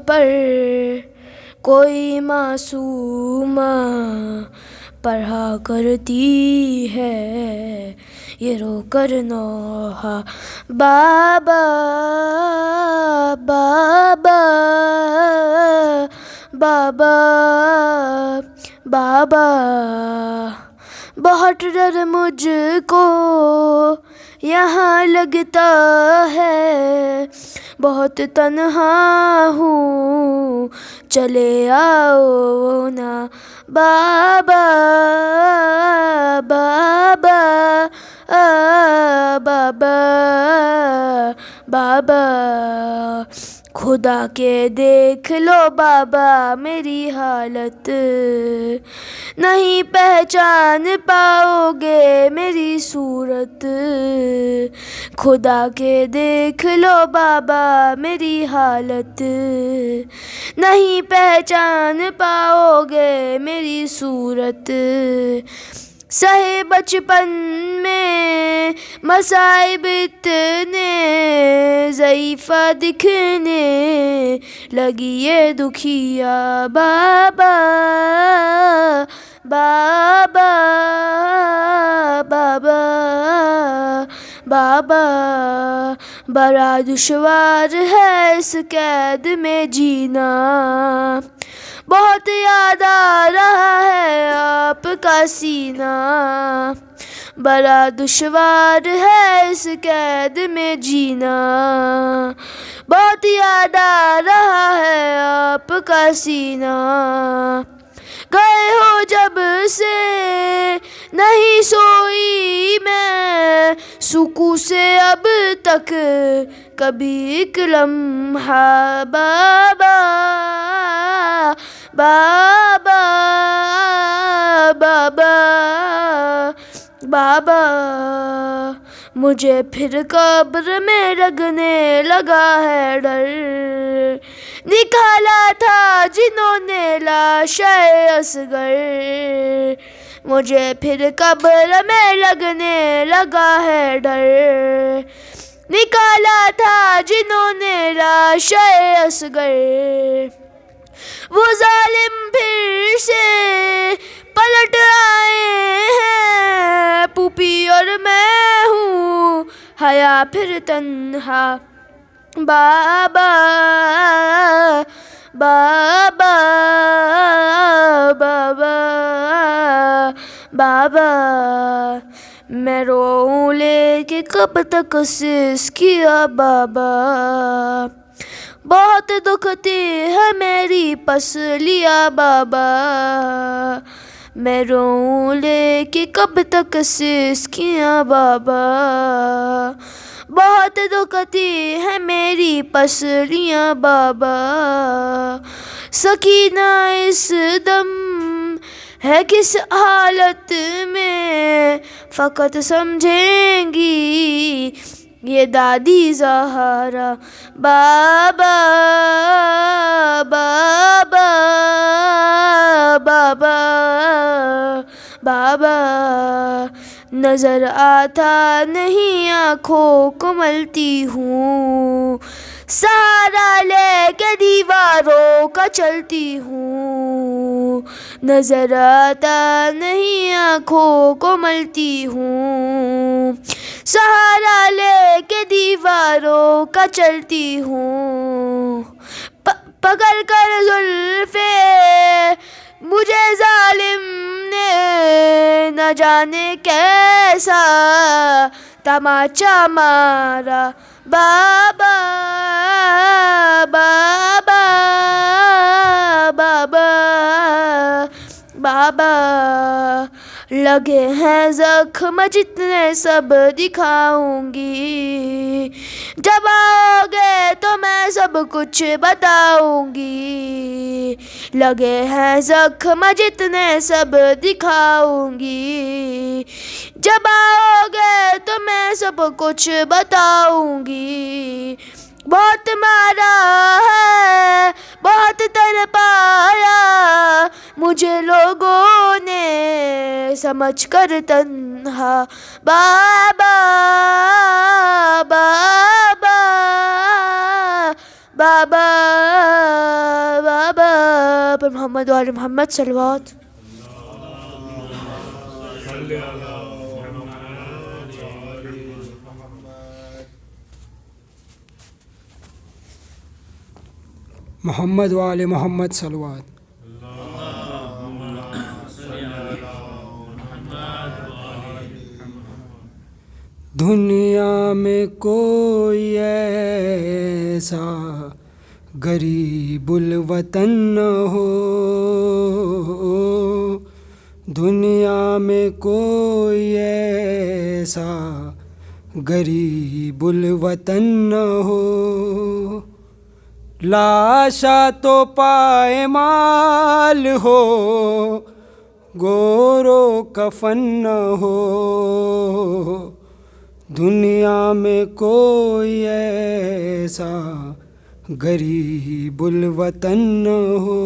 پر کوئی معصومہ پڑھا کرتی ہے یہ رو کر نوحہ، بابا بابا بابا بابا۔ بہت ڈر مجھ کو یہاں لگتا ہے، بہت تنہا ہوں چلے آؤ نا، بابا بابا بابا بابا۔ خدا کے دیکھ لو بابا میری حالت، نہیں پہچان پاؤ گے میری صورت، خدا کے دیکھ لو بابا میری حالت، نہیں پہچان پاؤ گے میری صورت۔ سہے بچپن میں مصائب اتنے، ضعیفہ دکھنے لگی یہ دکھیا، بابا بابا بابا بابا۔ بڑا دشوار ہے اس قید میں جینا، بہت یاد آ رہا ہے آپ کا سینہ، بڑا دشوار ہے اس قید میں جینا، بہت یاد آ رہا ہے آپ کا سینہ۔ گئے ہو جب سے نہیں سوئی میں سکون سے اب تک کبھی ایک لمحہ، بابا بابا بابا بابا۔ مجھے پھر قبر میں لگنے لگا ہے ڈر، نکالا تھا جنہوں نے لاش اصغر، مجھے پھر قبر میں لگنے لگا ہے ڈر، نکالا تھا جنہوں نے لاش اصغر۔ وہ ظالم پھر سے پلٹ آئے ہیں، پھوپھی اور میں ہوں حیا پھر تنہا، بابا بابا بابا بابا۔ میں روؤں لے کے کب تک سسکیاں بابا، بہت دکھتی ہے میری پسلیاں بابا، میں روؤں لے کے کب تک سسکیاں بابا، بہت دکھتی ہے میری پسلیاں بابا۔ سکینہ اس دم ہے کس حالت میں فقط سمجھیں گی یہ دادی زہرا، بابا بابا بابا بابا۔ نظر آتا نہیں آنکھوں کو ملتی ہوں، سہارا لے کے دیواروں کا چلتی ہوں، نظر آتا نہیں آنکھوں کو ملتی ہوں، سہارا لے کے دیواروں کا چلتی ہوں۔ پکڑ کر زلفیں مجھے ظالم نے نہ جانے کیسا تماچا مارا، بابا بابا بابا بابا۔ لگے ہیں زخم جتنے سب دکھاؤں گی، جب آؤ گے تو میں سب کچھ بتاؤں گی، لگے ہیں زخم جتنے سب دکھاؤں گی، جب آؤ گے تو میں سب کچھ بتاؤں گی۔ بہت مارا ہے بہت تڑپایا مجھے لوگوں نے سمجھ کر تنہا، بابا بابا بابا بابا پر محمد وآل محمد صلوات. محمد وآل محمد صلوات. دنیا میں کوئی ایسا غریب الوطن نہ ہو، دنیا میں کوئی ایسا غریب الوطن نہ ہو، لاشا تو پائمال ہو گورو کفن نہ ہو، دنیا میں کوئی ایسا غریب الوطن نہ ہو،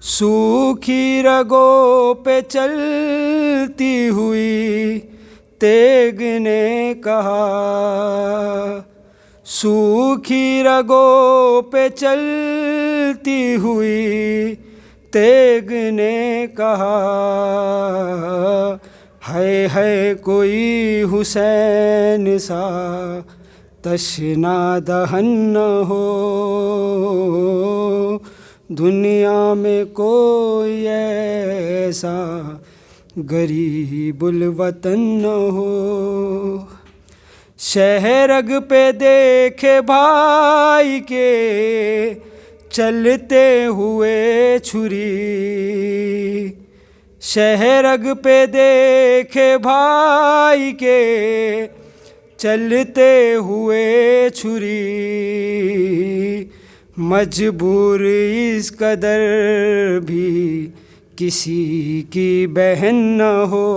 سوکھی رگوں پہ چلتی ہوئی تیغ نے کہا، سوکھی رگوں پہ چلتی ہوئی تیغ نے کہا، ہے کوئی حسین سا تشنا دہن نہ ہو، دنیا میں کوئی ایسا غریب الوطن نہ ہو، شہرگ پہ دیکھے بھائی کے چلتے ہوئے چھری، شہرگ پہ دیکھے بھائی کے چلتے ہوئے چھری، مجبور اس قدر بھی کسی کی بہن نہ ہو،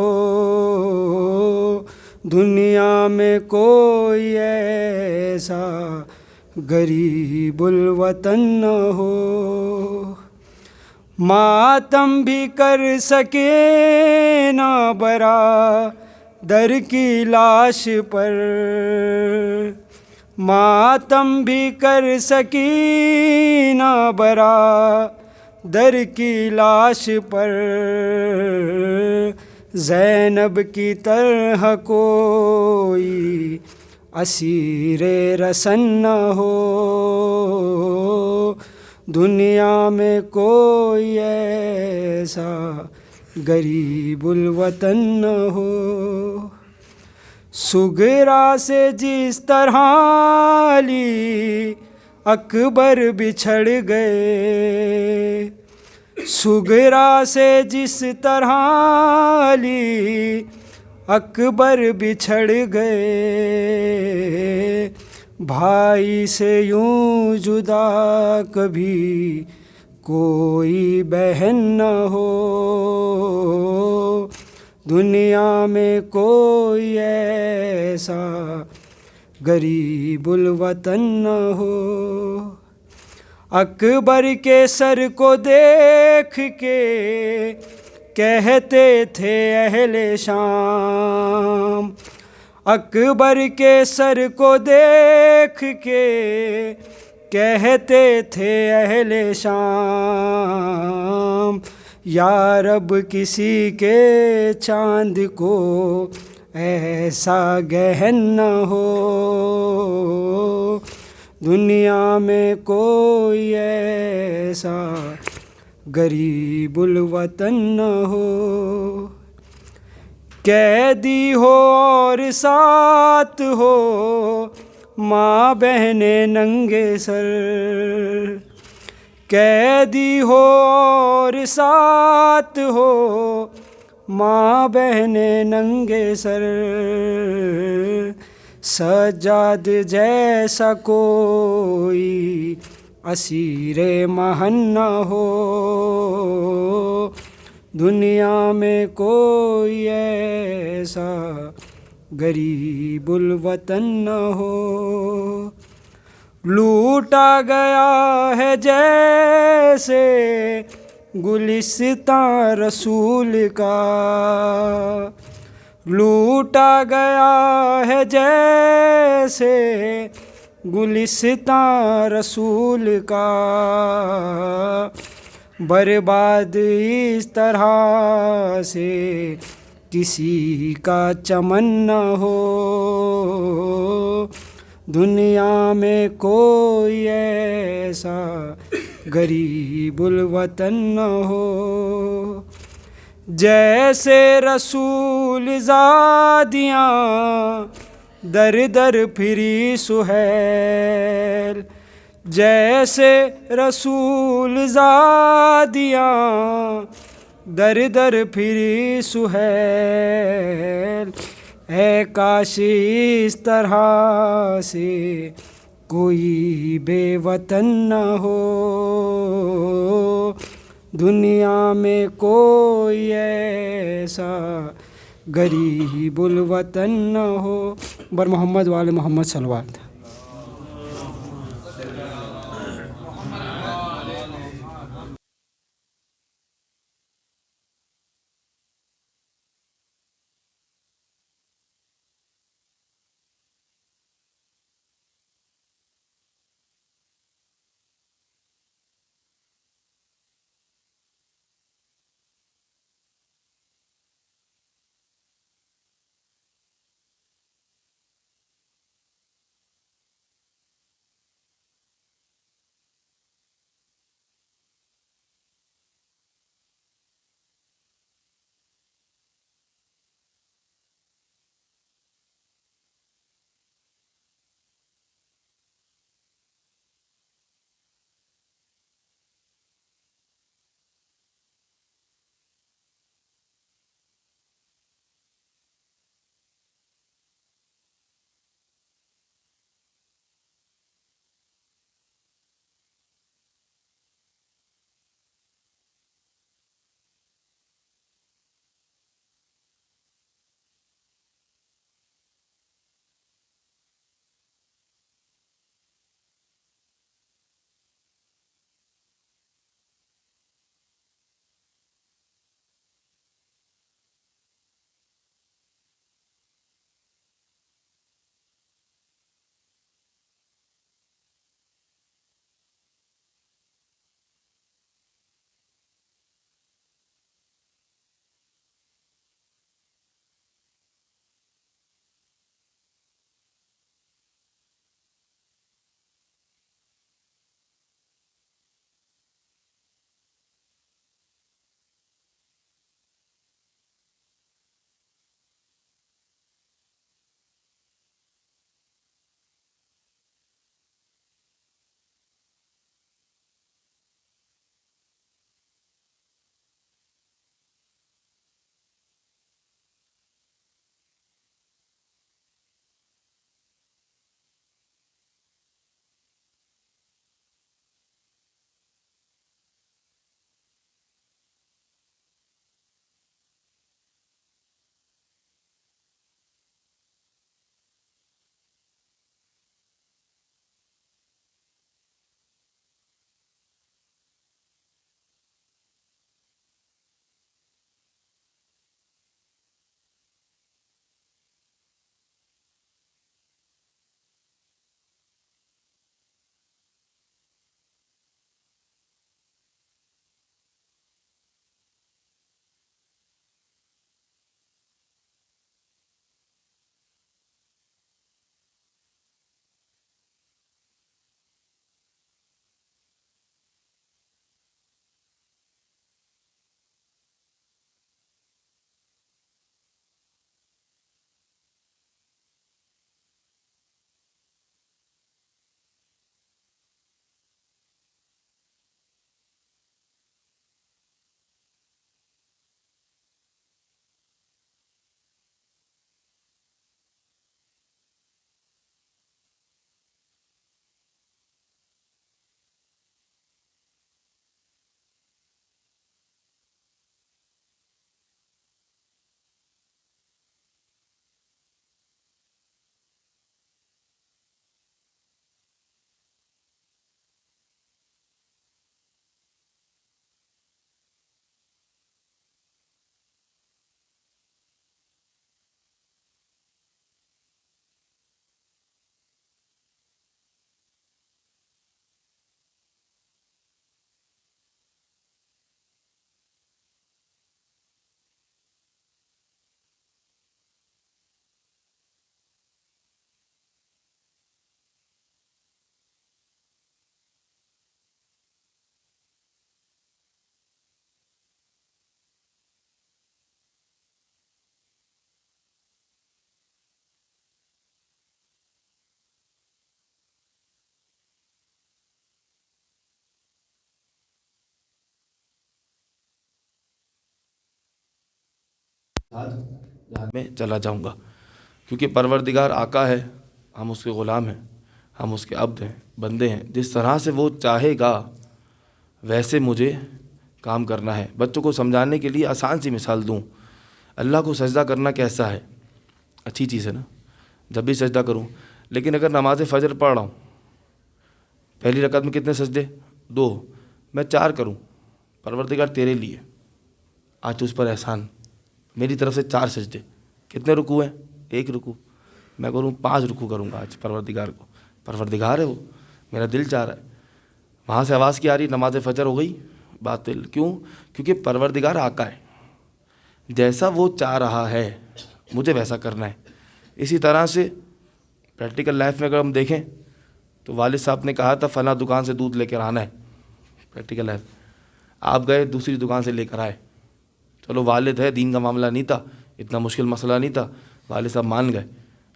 دنیا میں کوئی ایسا غریب الوطن نہ ہو، ماتم بھی کر سکے نہ برادر کی لاش پر، ماتم بھی کر سکی نہ برادر کی لاش پر، زینب کی طرح کوئی اسیر رسن نہ ہو، دنیا میں کوئی ایسا غریب الوطن نہ ہو، سغرا سے جس طرح علی اکبر بچھڑ گئے، سغرا سے جس طرح علی اکبر بچھڑ گئے، بھائی سے یوں جدا کبھی کوئی بہن نہ ہو، دنیا میں کوئی ایسا غریب الوطن نہ ہو، اکبر کے سر کو دیکھ کے کہتے تھے اہل شام، اکبر کے سر کو دیکھ کے کہتے تھے اہل شام، یا رب کسی کے چاند کو ایسا گہن نہ ہو، دنیا میں کوئی ایسا غریب الوطن نہ ہو، قیدی ہو اور ساتھ ہو ماں بہنیں ننگے سر، قیدی ہو اور ساتھ ہو ماں بہنیں ننگے سر، سجاد جیسا کوئی اسیر مہن نہ ہو، دنیا میں کوئی ایسا غریب الوطن نہ ہو، لوٹا گیا ہے جیسے گلستاں رسول کا، لوٹا گیا ہے جیسے گلستان رسول کا برباد اس طرح سے کسی کا چمن نہ ہو، دنیا میں کوئی ایسا غریب الوطن نہ ہو، جیسے رسول زادیاں در در پھری سہیل، جیسے رسول زادیاں در در پھری سہیل، اے کاش اس طرح سے کوئی بے وطن نہ ہو، دنیا میں کوئی ایسا غریب الوطن نہ ہو۔ بر محمد وآل محمد صلوات۔ میں چلا جاؤں گا، کیونکہ پروردگار آقا ہے، ہم اس کے غلام ہیں، ہم اس کے عبد ہیں، بندے ہیں، جس طرح سے وہ چاہے گا ویسے مجھے کام کرنا ہے۔ بچوں کو سمجھانے کے لیے آسان سی مثال دوں، اللہ کو سجدہ کرنا کیسا ہے؟ اچھی چیز ہے نا، جب بھی سجدہ کروں، لیکن اگر نماز فجر پڑھ رہا ہوں، پہلی رکعت میں کتنے سجدے؟ 2، میں 4 کروں، پروردگار تیرے لیے آج اس پر احسان، میری طرف سے 4 سجدے، کتنے رکوع ہیں؟ 1 رکوع، میں کروں 5 رکوع کروں گا آج پروردگار کو، پروردگار ہے وہ، میرا دل چاہ رہا ہے۔ وہاں سے آواز کیا آ رہی؟ نماز فجر ہو گئی باطل، کیوں؟ کیونکہ پروردگار آقا ہے، جیسا وہ چاہ رہا ہے مجھے ویسا کرنا ہے۔ اسی طرح سے پریکٹیکل لائف میں اگر ہم دیکھیں تو والد صاحب نے کہا تھا فلاں دکان سے دودھ لے کر آنا ہے، پریکٹیکل لائف آپ گئے دوسری دکان سے لے کر آئے، چلو والد ہے، دین کا معاملہ نہیں تھا، اتنا مشکل مسئلہ نہیں تھا، والد صاحب مان گئے،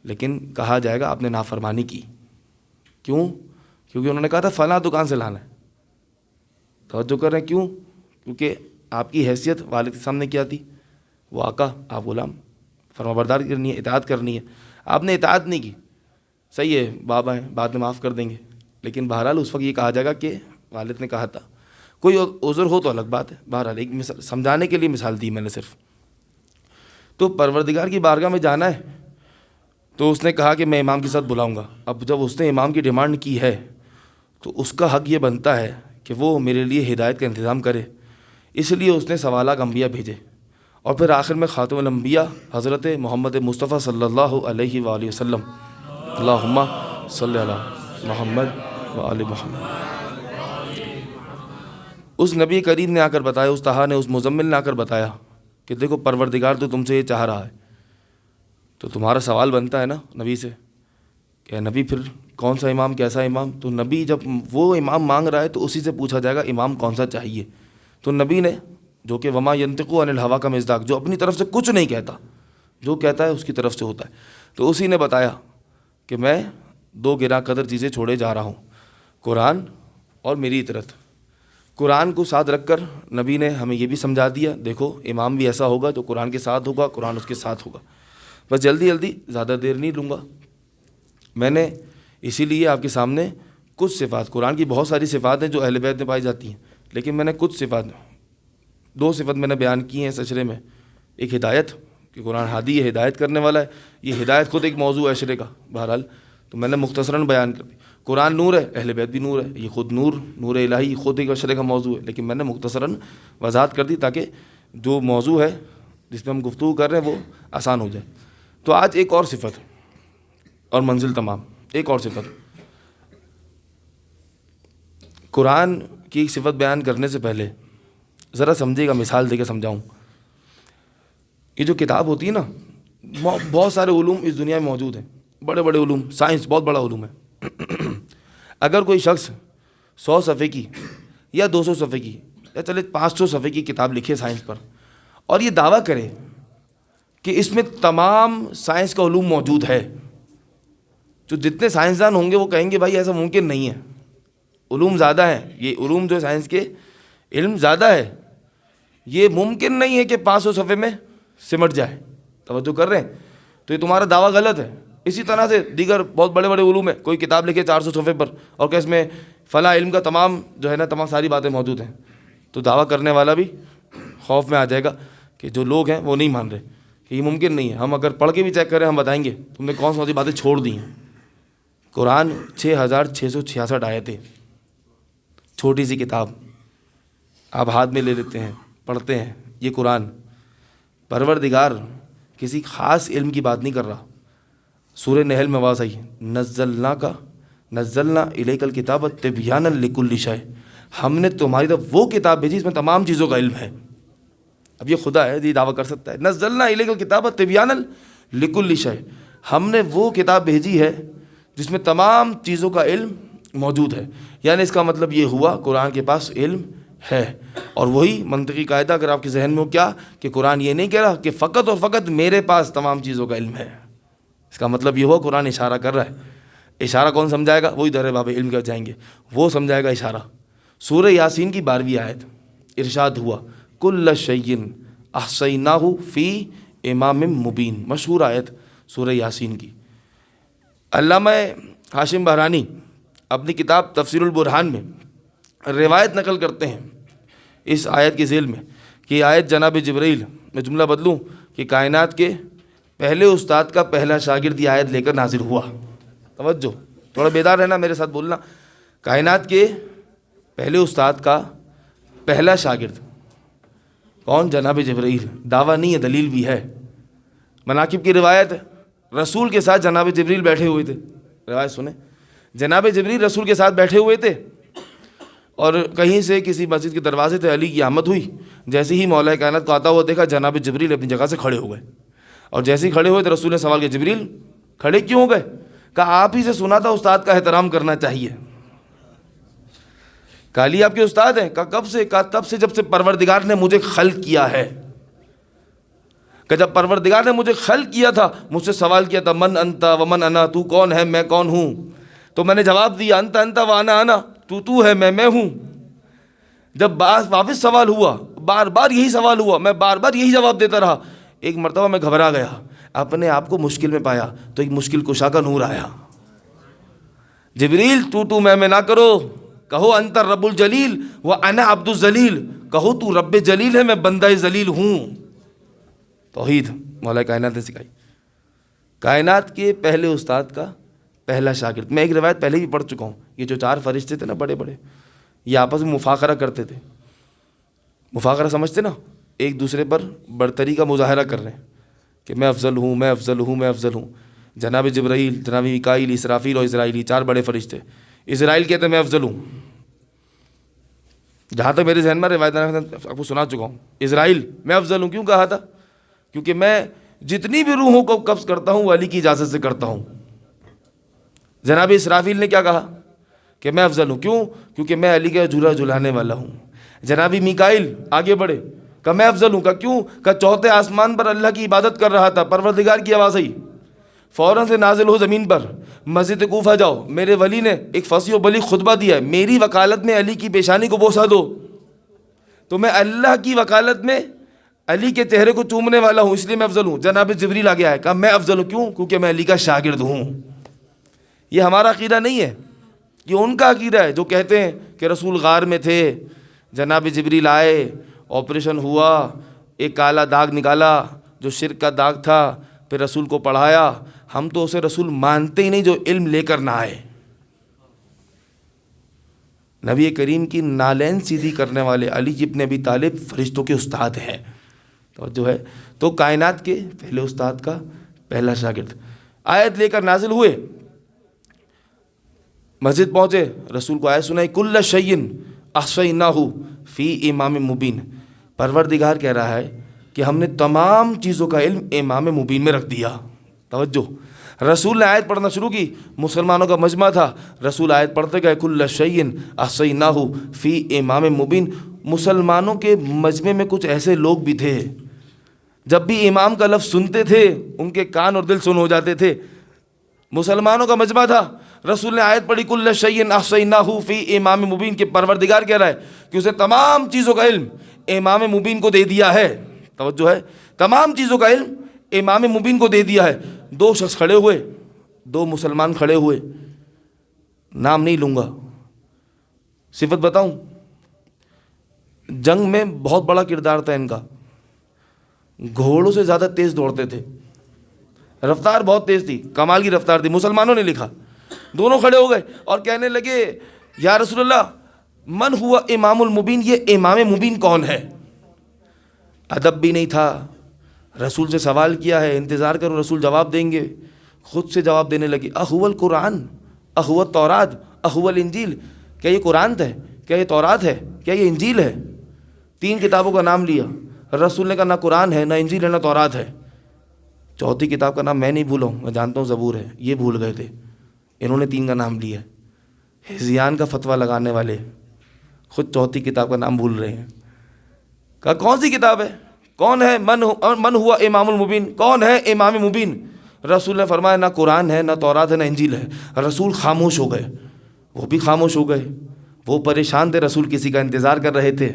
لیکن کہا جائے گا آپ نے نافرمانی کی، کیوں؟ کیونکہ انہوں نے کہا تھا فلاں دکان سے لانا ہے، توجہ کر رہے ہیں کیوں؟ کیونکہ آپ کی حیثیت والد کے سامنے کیا تھی؟ وہ آقا، آپ غلام، فرما برداری کرنی ہے، اطاعت کرنی ہے، آپ نے اطاعت نہیں کی، صحیح ہے بابا ہیں بعد میں معاف کر دیں گے، لیکن بہرحال اس وقت یہ کہا جائے گا کہ والد نے کہا تھا، کوئی عذر ہو تو الگ بات ہے، بہرحال ایک مثال سمجھانے کے لیے مثال دی میں نے صرف۔ تو پروردگار کی بارگاہ میں جانا ہے تو اس نے کہا کہ میں امام کے ساتھ بلاؤں گا، اب جب اس نے امام کی ڈیمانڈ کی ہے تو اس کا حق یہ بنتا ہے کہ وہ میرے لیے ہدایت کا انتظام کرے، اس لیے اس نے سوالات انبیاء بھیجے، اور پھر آخر میں خاتم الانبیاء حضرت محمد مصطفیٰ صلی اللہ علیہ وآلہ وسلم، اللہم صلی علی محمد وآل محمد، اس نبی کریم نے آ کر بتایا، اس طہا نے، اس مزمل نے آ کر بتایا کہ دیکھو پروردگار تو تم سے یہ چاہ رہا ہے، تو تمہارا سوال بنتا ہے نا نبی سے کہ نبی پھر کون سا امام، کیسا امام؟ تو نبی جب وہ امام مانگ رہا ہے تو اسی سے پوچھا جائے گا امام کون سا چاہیے، تو نبی نے جو کہ وما ینطق عن الہوا کا مصداق، جو اپنی طرف سے کچھ نہیں کہتا، جو کہتا ہے اس کی طرف سے ہوتا ہے، تو اسی نے بتایا کہ میں 2 گراں قدر چیزیں چھوڑے جا رہا ہوں، قرآن اور میری اطاعت۔ قرآن کو ساتھ رکھ کر نبی نے ہمیں یہ بھی سمجھا دیا، دیکھو امام بھی ایسا ہوگا جو قرآن کے ساتھ ہوگا، قرآن اس کے ساتھ ہوگا۔ بس جلدی جلدی، زیادہ دیر نہیں لوں گا، میں نے اسی لیے آپ کے سامنے کچھ صفات، قرآن کی بہت ساری صفات ہیں جو اہل بیت میں پائی جاتی ہیں، لیکن میں نے کچھ صفات، 2 صفت میں نے بیان کی ہیں اس اشرے میں، ایک ہدایت کہ قرآن ہادی ہے، ہدایت کرنے والا ہے، یہ ہدایت خود ایک موضوع ہے اشرے کا، بہرحال تو میں نے مختصراً بیان کر دی۔ قرآن نور ہے، اہل بیت بھی نور ہے، یہ خود نور الہی خود ایک اشرے کا موضوع ہے، لیکن میں نے مختصراً وضاحت کر دی تاکہ جو موضوع ہے جس پہ ہم گفتگو کر رہے ہیں وہ آسان ہو جائے۔ تو آج ایک اور صفت اور منزل تمام، ایک اور صفت، قرآن کی ایک صفت بیان کرنے سے پہلے ذرا سمجھے گا، مثال دے کے سمجھاؤں۔ یہ جو کتاب ہوتی ہے نا، بہت سارے علوم اس دنیا میں موجود ہیں، بڑے بڑے علوم، سائنس بہت بڑا علوم ہے، اگر کوئی شخص 100 صفحے کی یا 200 صفحے کی یا چلے 500 صفحے کی کتاب لکھے سائنس پر، اور یہ دعویٰ کرے کہ اس میں تمام سائنس کا علوم موجود ہے، تو جتنے سائنسدان ہوں گے وہ کہیں گے بھائی ایسا ممکن نہیں ہے، علوم زیادہ ہیں، یہ علوم جو سائنس کے علم زیادہ ہے، یہ ممکن نہیں ہے کہ 500 صفحے میں سمٹ جائے، توجہ کر رہے ہیں؟ تو یہ تمہارا دعویٰ غلط ہے۔ اسی طرح سے دیگر بہت بڑے بڑے علوم ہیں، کوئی کتاب لکھے 400 صفحے پر اور کہ اس میں فلاں علم کا تمام جو ہے نا تمام ساری باتیں موجود ہیں، تو دعویٰ کرنے والا بھی خوف میں آ جائے گا کہ جو لوگ ہیں وہ نہیں مان رہے کہ یہ ممکن نہیں ہے، ہم اگر پڑھ کے بھی چیک کریں ہم بتائیں گے تم نے کون سی باتیں چھوڑ دی ہیں۔ قرآن 6666 آیتیں، چھوٹی سی کتاب، آپ ہاتھ میں لے لیتے ہیں، پڑھتے ہیں، یہ قرآن، پروردگار کسی خاص علم کی بات نہیں کر رہا۔ سورہ نحل میں آواز آئی، نزلنا الیک الکتاب تبیانا لکل شیء، ہم نے تمہاری طرف وہ کتاب بھیجی جس میں تمام چیزوں کا علم ہے۔ اب یہ خدا ہے، یہ دعویٰ کر سکتا ہے، نزلنا الیک الکتاب تبیانا لکل شیء، ہم نے وہ کتاب بھیجی ہے جس میں تمام چیزوں کا علم موجود ہے، یعنی اس کا مطلب یہ ہوا قرآن کے پاس علم ہے۔ اور وہی منطقی قاعدہ اگر آپ کے ذہن میں ہو کیا کہ قرآن یہ نہیں کہہ رہا کہ فقط اور فقط میرے پاس تمام چیزوں کا علم ہے، اس کا مطلب یہ ہوا قرآن اشارہ کر رہا ہے۔ اشارہ کون سمجھائے گا؟ وہی در باب علم کے جائیں گے، وہ سمجھائے گا اشارہ۔ سورہ یاسین کی 12ویں آیت ارشاد ہوا، کل شیء احصیناہ فی امام مبین، مشہور آیت سورہ یاسین کی۔ علامہ ہاشم بہرانی اپنی کتاب تفسیر البرہان میں روایت نقل کرتے ہیں اس آیت کے ذیل میں کہ یہ آیت جناب جبرائیل، میں جملہ بدلوں کہ کائنات کے پہلے استاد کا پہلا شاگرد یہ آیت لے کر نازل ہوا۔ توجہ، تھوڑا بیدار رہنا، میرے ساتھ بولنا۔ کائنات کے پہلے استاد کا پہلا شاگرد کون؟ جناب جبرائیل۔ دعویٰ نہیں ہے، دلیل بھی ہے۔ مناقب کی روایت ہے، رسول کے ساتھ جناب جبرائیل بیٹھے ہوئے تھے۔ روایت سنیں، جناب جبرائیل رسول کے ساتھ بیٹھے ہوئے تھے اور کہیں سے کسی مسجد کے دروازے سے علی کی آمد ہوئی۔ جیسے ہی مولا کائنات کو آتا ہوا دیکھا، جناب جبرائیل اپنی جگہ سے کھڑے ہو گئے، اور جیسے ہی کھڑے ہوئے تو رسول نے سوال کیا، جبرائیل کھڑے کیوں ہو گئے؟ کہا آپ ہی سے سنا تھا استاد کا احترام کرنا چاہیے۔ کہا علی آپ کے استاد ہیں؟ کہا کب سے؟ کہا تب سے جب سے پروردگار نے مجھے خلق کیا ہے۔ کہ جب پروردگار نے مجھے خلق کیا تھا، مجھ سے سوال کیا تھا من انت ومن انا، تو کون ہے میں کون ہوں؟ تو میں نے جواب دیا انت انت وانا انا، تو ہے میں ہوں۔ جب واپس سوال ہوا، بار بار یہی سوال ہوا، میں بار بار یہی جواب دیتا رہا۔ ایک مرتبہ میں گھبرا گیا، اپنے آپ کو مشکل میں پایا تو ایک مشکل کشا کا نور آیا۔ جبریل تو میں نہ کرو، کہو انت رب الجلیل وانا عبد الذلیل، کہو تو رب جلیل ہے میں بندہ ذلیل ہوں۔ توحید مولا کائنات نے سکھائی۔ کائنات کے پہلے استاد کا پہلا شاگرد۔ میں ایک روایت پہلے بھی پڑھ چکا ہوں، یہ جو 4 فرشتے تھے نا بڑے بڑے، یہ آپس میں مفاخرہ کرتے تھے۔ مفاخرہ سمجھتے نا، ایک دوسرے پر برتری کا مظاہرہ کر رہے ہیں کہ میں افضل ہوں، میں افضل ہوں، میں افضل ہوں۔ جناب جبرائیل، جناب میکائیل، اسرافیل اور اسرائیل، 4 بڑے فرشتے۔ اسرائیل کہتے ہیں میں افضل ہوں، جہاں تک میرے ذہن میں روایت آپ کو سنا چکا ہوں۔ اسرائیل میں افضل ہوں، کیوں کہا تھا؟ کیونکہ میں جتنی بھی روحوں کو قبض کرتا ہوں وہ علی کی اجازت سے کرتا ہوں۔ جناب اسرافیل نے کیا کہا کہ میں افضل ہوں، کیوں؟ کیونکہ میں علی کا جھولا جھلانے والا ہوں۔ جناب میکائیل آگے بڑھے، کہ میں افضل ہوں، کہ کیوں؟ کہ 4تھے آسمان پر اللہ کی عبادت کر رہا تھا، پروردگار کی آواز آئی، فوراً سے نازل ہو زمین پر، مسجد کوفہ جاؤ، میرے ولی نے ایک فصیح و بلیغ خطبہ دیا ہے، میری وکالت میں علی کی پیشانی کو بوسہ دو۔ تو میں اللہ کی وکالت میں علی کے چہرے کو چومنے والا ہوں، اس لیے میں افضل ہوں۔ جناب جبریل آگے آئے، کہا میں افضل ہوں، کیوں؟ کیونکہ میں علی کا شاگرد ہوں۔ یہ ہمارا عقیدہ نہیں ہے، یہ ان کا عقیدہ ہے جو کہتے ہیں کہ رسول غار میں تھے، جناب جبریل آئے، آپریشن ہوا، ایک کالا داغ نکالا جو شرک کا داغ تھا، پھر رسول کو پڑھایا۔ ہم تو اسے رسول مانتے ہی نہیں جو علم لے کر نہ آئے۔ نبی کریم کی نالین سیدھی کرنے والے علی ابن ابی طالب فرشتوں کے استاد ہیں، توجہ ہے۔ تو کائنات کے پہلے استاد کا پہلا شاگرد۔ آیت لے کر نازل ہوئے، مسجد پہنچے، رسول کو آیت سنائی، کل شیء احصیناہ فی امام مبین۔ پروردگار کہہ رہا ہے کہ ہم نے تمام چیزوں کا علم امام مبین میں رکھ دیا۔ توجہ، رسول نے آیت پڑھنا شروع کی، مسلمانوں کا مجمع تھا، رسول آیت پڑھتے گئے، کل شیء احصیناہ فی امام مبین۔ مسلمانوں کے مجمع میں کچھ ایسے لوگ بھی تھے، جب بھی امام کا لفظ سنتے تھے ان کے کان اور دل سن ہو جاتے تھے۔ مسلمانوں کا مجمع تھا، رسول نے آیت پڑھی، کل شیء احصیناہ فی امام مبین، کہ پروردگار کہہ رہا ہے کہ اسے تمام چیزوں کا علم امام مبین کو دے دیا ہے۔ توجہ ہے، تمام چیزوں کا علم امام مبین کو دے دیا ہے۔ 2 شخص کھڑے ہوئے، 2 مسلمان کھڑے ہوئے، نام نہیں لوں گا، صفت بتاؤں، جنگ میں بہت بڑا کردار تھا ان کا، گھوڑوں سے زیادہ تیز دوڑتے تھے، رفتار بہت تیز تھی، کمال کی رفتار تھی۔ مسلمانوں نے لکھا، دونوں کھڑے ہو گئے اور کہنے لگے یا رسول اللہ من ہوا امام المبین، یہ امام مبین کون ہے؟ ادب بھی نہیں تھا، رسول سے سوال کیا ہے، انتظار کرو رسول جواب دیں گے، خود سے جواب دینے لگے، اہو القرآن اہو التورات اہو الانجیل، کیا یہ قرآن ہے، کیا یہ تورات ہے، کیا یہ انجیل ہے؟ 3 کتابوں کا نام لیا، رسول نے کہا نہ قرآن ہے، نہ انجیل ہے، نہ تورات ہے۔ 4تھی کتاب کا نام میں نہیں بھولا ہوں، میں جانتا ہوں زبور ہے، یہ بھول گئے تھے، انہوں نے 3 کا نام لیا۔ حزیان کا فتویٰ لگانے والے خود 4تھی کتاب کا نام بھول رہے ہیں۔ کہا کون سی کتاب ہے، کون ہے من ہوا امام المبین، کون ہے امام مبین؟ رسول نے فرمایا نہ قرآن ہے، نہ تورات ہے، نہ انجیل ہے۔ رسول خاموش ہو گئے، وہ بھی خاموش ہو گئے، وہ پریشان تھے، رسول کسی کا انتظار کر رہے تھے۔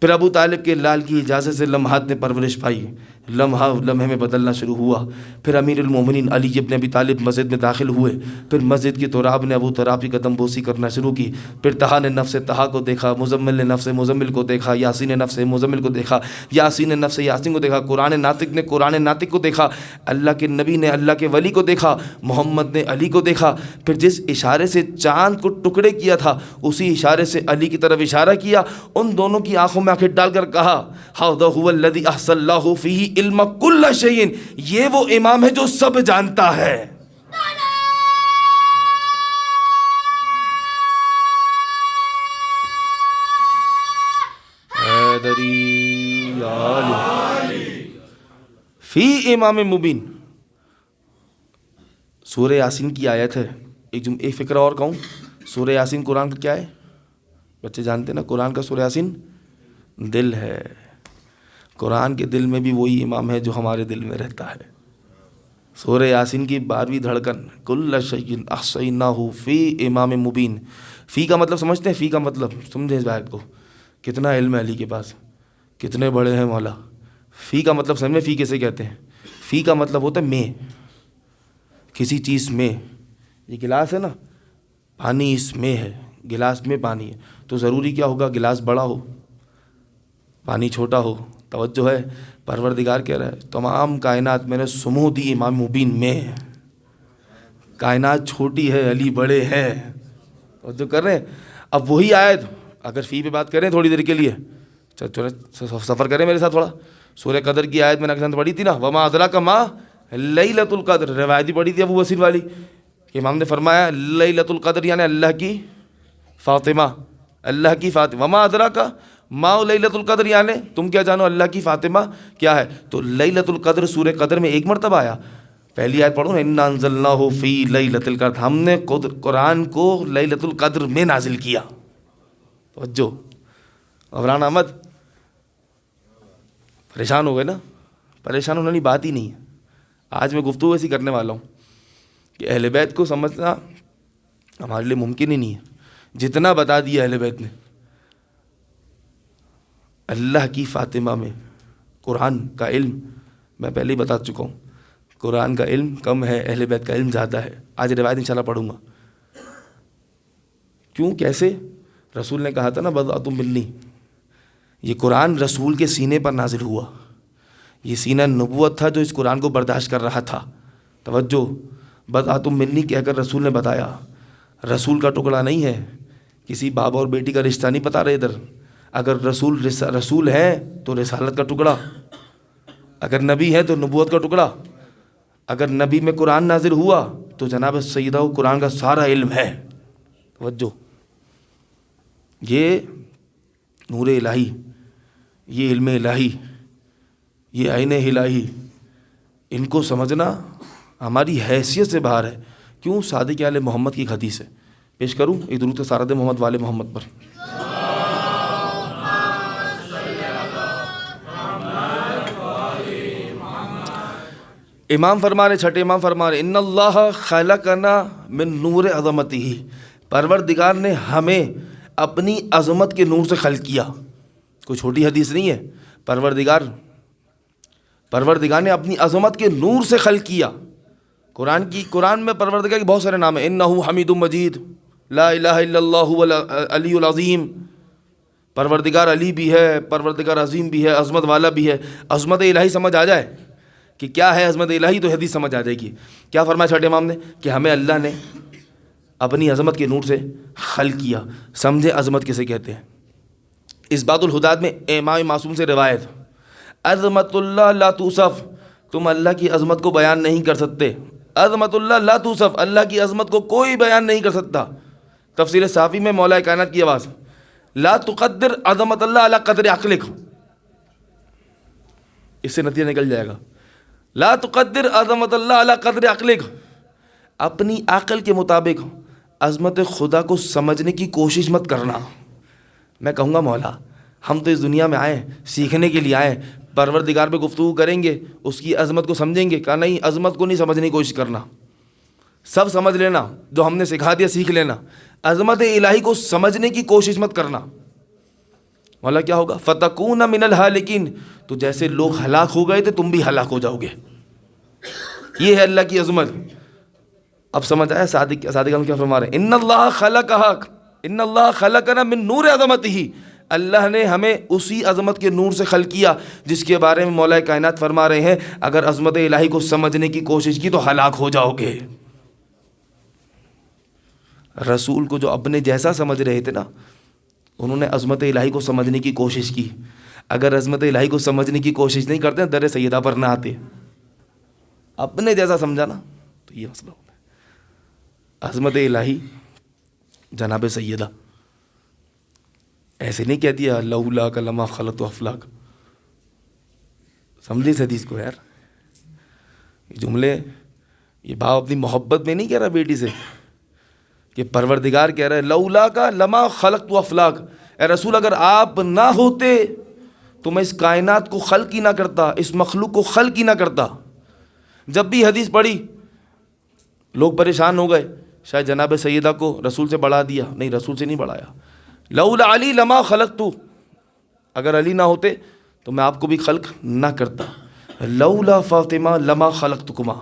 پھر ابو طالب کے لال کی اجازت سے لمحات نے پرورش پائی، لمحہ لمحے میں بدلنا شروع ہوا۔ پھر امیر المومنین علی ابن ابی طالب مسجد میں داخل ہوئے، پھر مسجد کی تراب نے ابو طراب کی قدم بوسی کرنا شروع کی۔ پھر طہا نے نفس طہا کو دیکھا، مزمل نے نفس مزمل کو دیکھا، یاسین نے نفس مزمل کو دیکھا، یاسین نے نفس یاسین کو دیکھا، قرآن ناطق نے قرآن ناطق کو دیکھا، اللہ کے نبی نے اللہ کے ولی کو دیکھا، محمد نے علی کو دیکھا۔ پھر جس اشارے سے چاند کو ٹکڑے کیا تھا اسی اشارے سے علی کی طرف اشارہ کیا، ان دونوں کی آنکھوں میں آنکھیں ڈال کر کہا ھذا ھو الذی احصی اللہ فیہ علم کل شیء، یہ وہ امام ہے جو سب جانتا ہے۔ فی امام مبین، سورہ یاسین کی آیت ہے۔ ایک فکرہ اور کہوں، سورہ یاسین قرآن کا کیا ہے؟ بچے جانتے ہیں نا، قرآن کا سورہ یاسین دل ہے۔ قرآن کے دل میں بھی وہی امام ہے جو ہمارے دل میں رہتا ہے۔ سورہ یاسین کی 12ویں دھڑکن، کل شیء احصیناہ فی امام مبین۔ فی کا مطلب سمجھتے ہیں؟ فی کا مطلب سمجھیں اس بات کو، کتنا علم ہے علی کے پاس، کتنے بڑے ہیں مولا۔ فی کا مطلب سمجھ میں، فی کیسے کہتے ہیں؟ فی کا مطلب ہوتا ہے میں، کسی چیز میں۔ یہ گلاس ہے نا، پانی اس میں ہے، گلاس میں پانی ہے، تو ضروری کیا ہوگا؟ گلاس بڑا ہو، پانی چھوٹا ہو۔ توجہ ہے، پروردگار کہہ رہا ہے تمام کائنات میں نے سمو دی امام مبین میں، کائنات چھوٹی ہے علی بڑے ہے۔ توجہ کر رہے ہیں؟ اب وہی آیت اگر فی پہ بات کریں تھوڑی دیر کے لیے، سفر کریں میرے ساتھ تھوڑا۔ سورہ قدر کی آیت میں نے اکثر پڑھی تھی نا، وما ادراک ما لیلۃ القدر، روایتی پڑھی تھی ابو وسیل والی، کہ امام نے فرمایا لیلۃ القدر یعنی اللہ کی فاطمہ، اللہ کی فاطمہ۔ وما ادراک ما لیلۃ القدر یعنی تم کیا جانو اللہ کی فاطمہ کیا ہے؟ تو لیلۃ القدر سورہ قدر میں ایک مرتبہ آیا۔ پہلی آیت پڑھو نا، انا انزلناہ فی لیلۃ القدر، ہم نے قرآن کو لیلۃ القدر میں نازل کیا۔ توجہ، عمران احمد پریشان ہو گئے نا؟ پریشان ہونے والی بات ہی نہیں ہے۔ آج میں گفتگو ایسی کرنے والا ہوں کہ اہل بیت کو سمجھنا ہمارے لیے ممکن ہی نہیں ہے۔ جتنا بتا دیا اہل بیت نے، اللہ کی فاطمہ میں قرآن کا علم میں پہلے ہی بتا چکا ہوں، قرآن کا علم کم ہے، اہل بیت کا علم زیادہ ہے۔ آج روایت انشاءاللہ پڑھوں گا۔ کیوں، کیسے؟ رسول نے کہا تھا نا بضعۃ منی، یہ قرآن رسول کے سینے پر نازل ہوا، یہ سینہ نبوت تھا جو اس قرآن کو برداشت کر رہا تھا۔ توجہ، بضعۃ منی کہہ کر رسول نے بتایا، رسول کا ٹکڑا نہیں ہے، کسی باپ اور بیٹی کا رشتہ نہیں بتا رہے ادھر۔ اگر رسول ہے تو رسالت کا ٹکڑا، اگر نبی ہے تو نبوت کا ٹکڑا، اگر نبی میں قرآن نازل ہوا تو جناب سیدہ کو قرآن کا سارا علم ہے۔ توجہ، یہ نور الہی، یہ علم الہی، یہ عین الہی، ان کو سمجھنا ہماری حیثیت سے باہر ہے۔ کیوں؟ صادق آل محمد کی ایک حدیث ہے، پیش کروں؟ ایک درود سارد محمد والے محمد پر۔ امام فرما رہے، چھٹے امام فرما رہے، ان اللہ خلقنا من نور عظمتہ، پروردگار نے ہمیں اپنی عظمت کے نور سے خلق کیا۔ کوئی چھوٹی حدیث نہیں ہے، پروردگار نے اپنی عظمت کے نور سے خلق کیا۔ قرآن میں پروردگار کے بہت سارے نام ہیں، انہ حمید مجید، لا الہ الا اللہ العلی العظیم۔ پروردگار علی بھی ہے، پروردگار عظیم بھی ہے، عظمت والا بھی ہے۔ عظمت الہی سمجھ آ جائے کہ کیا ہے عظمت الہی تو حدیث سمجھ آ جائے گی۔ کیا فرمایا چھٹے امام نے؟ کہ ہمیں اللہ نے اپنی عظمت کے نور سے خلق کیا۔ سمجھے عظمت کسے کہتے ہیں؟ اس بات الہداد میں امام معصوم سے روایت، عظمت اللہ لا توصف، تم اللہ کی عظمت کو بیان نہیں کر سکتے۔ عظمت اللہ لا توصف، اللہ کی عظمت کو کوئی بیان نہیں کر سکتا۔ تفسیر صافی میں مولا کائنات کی آواز، لا تقدر عظمت اللہ علی قدر عقلک، اس سے نتیجہ نکل جائے گا، لا تقدر عظمت اللہ علی قدر عقلک، اپنی عقل کے مطابق عظمت خدا کو سمجھنے کی کوشش مت کرنا۔ میں کہوں گا مولا ہم تو اس دنیا میں آئے سیکھنے کے لیے آئے، پروردگار پہ گفتگو کریں گے، اس کی عظمت کو سمجھیں گے۔ کہا نہیں، عظمت کو نہیں سمجھنے کی کوشش کرنا، سب سمجھ لینا، جو ہم نے سکھا دیا سیکھ لینا، عظمت الہی کو سمجھنے کی کوشش مت کرنا۔ مولا کیا ہوگا؟ فتکون من الہالکین، تو جیسے لوگ ہلاک ہو گئے تھے تم بھی ہلاک ہو جاؤ گے. یہ ہے اللہ کی عظمت. اب سمجھ آیا صادق ہم کیا فرما رہے ہیں؟ ان اللہ خلقہ، ان اللہ خلقنا من نور عظمتہ، اللہ نے ہمیں اسی عظمت کے نور سے خلق کیا جس کے بارے میں مولا کائنات فرما رہے ہیں اگر عظمت الہی کو سمجھنے کی کوشش کی تو ہلاک ہو جاؤ گے. رسول کو جو اپنے جیسا سمجھ رہے تھے نا، انہوں نے عظمت الہی کو سمجھنے کی کوشش کی. اگر عظمت الہی کو سمجھنے کی کوشش نہیں کرتے در سیدہ پر نہ آتے. اپنے جیسا سمجھا نا تو یہ مسئلہ ہوتا ہے. عظمت الہی جناب سیدہ ایسے نہیں کہتی ہے لولا لما خلقت افلاک. سمجھے اس حدیث کو یار. یہ جملے یہ باپ اپنی محبت میں نہیں کہہ رہا بیٹی سے کہ پروردگار کہہ رہا ہے لولا کا لما خلقت افلاک، اے رسول اگر آپ نہ ہوتے تو میں اس کائنات کو خلق ہی نہ کرتا، اس مخلوق کو خلق ہی نہ کرتا. جب بھی حدیث پڑھی لوگ پریشان ہو گئے، شاید جناب سیدہ کو رسول سے بڑھا دیا. نہیں، رسول سے نہیں بڑھایا. لولا علی لما خلقت، اگر علی نہ ہوتے تو میں آپ کو بھی خلق نہ کرتا. لولا فاطمہ لما خلقتکما،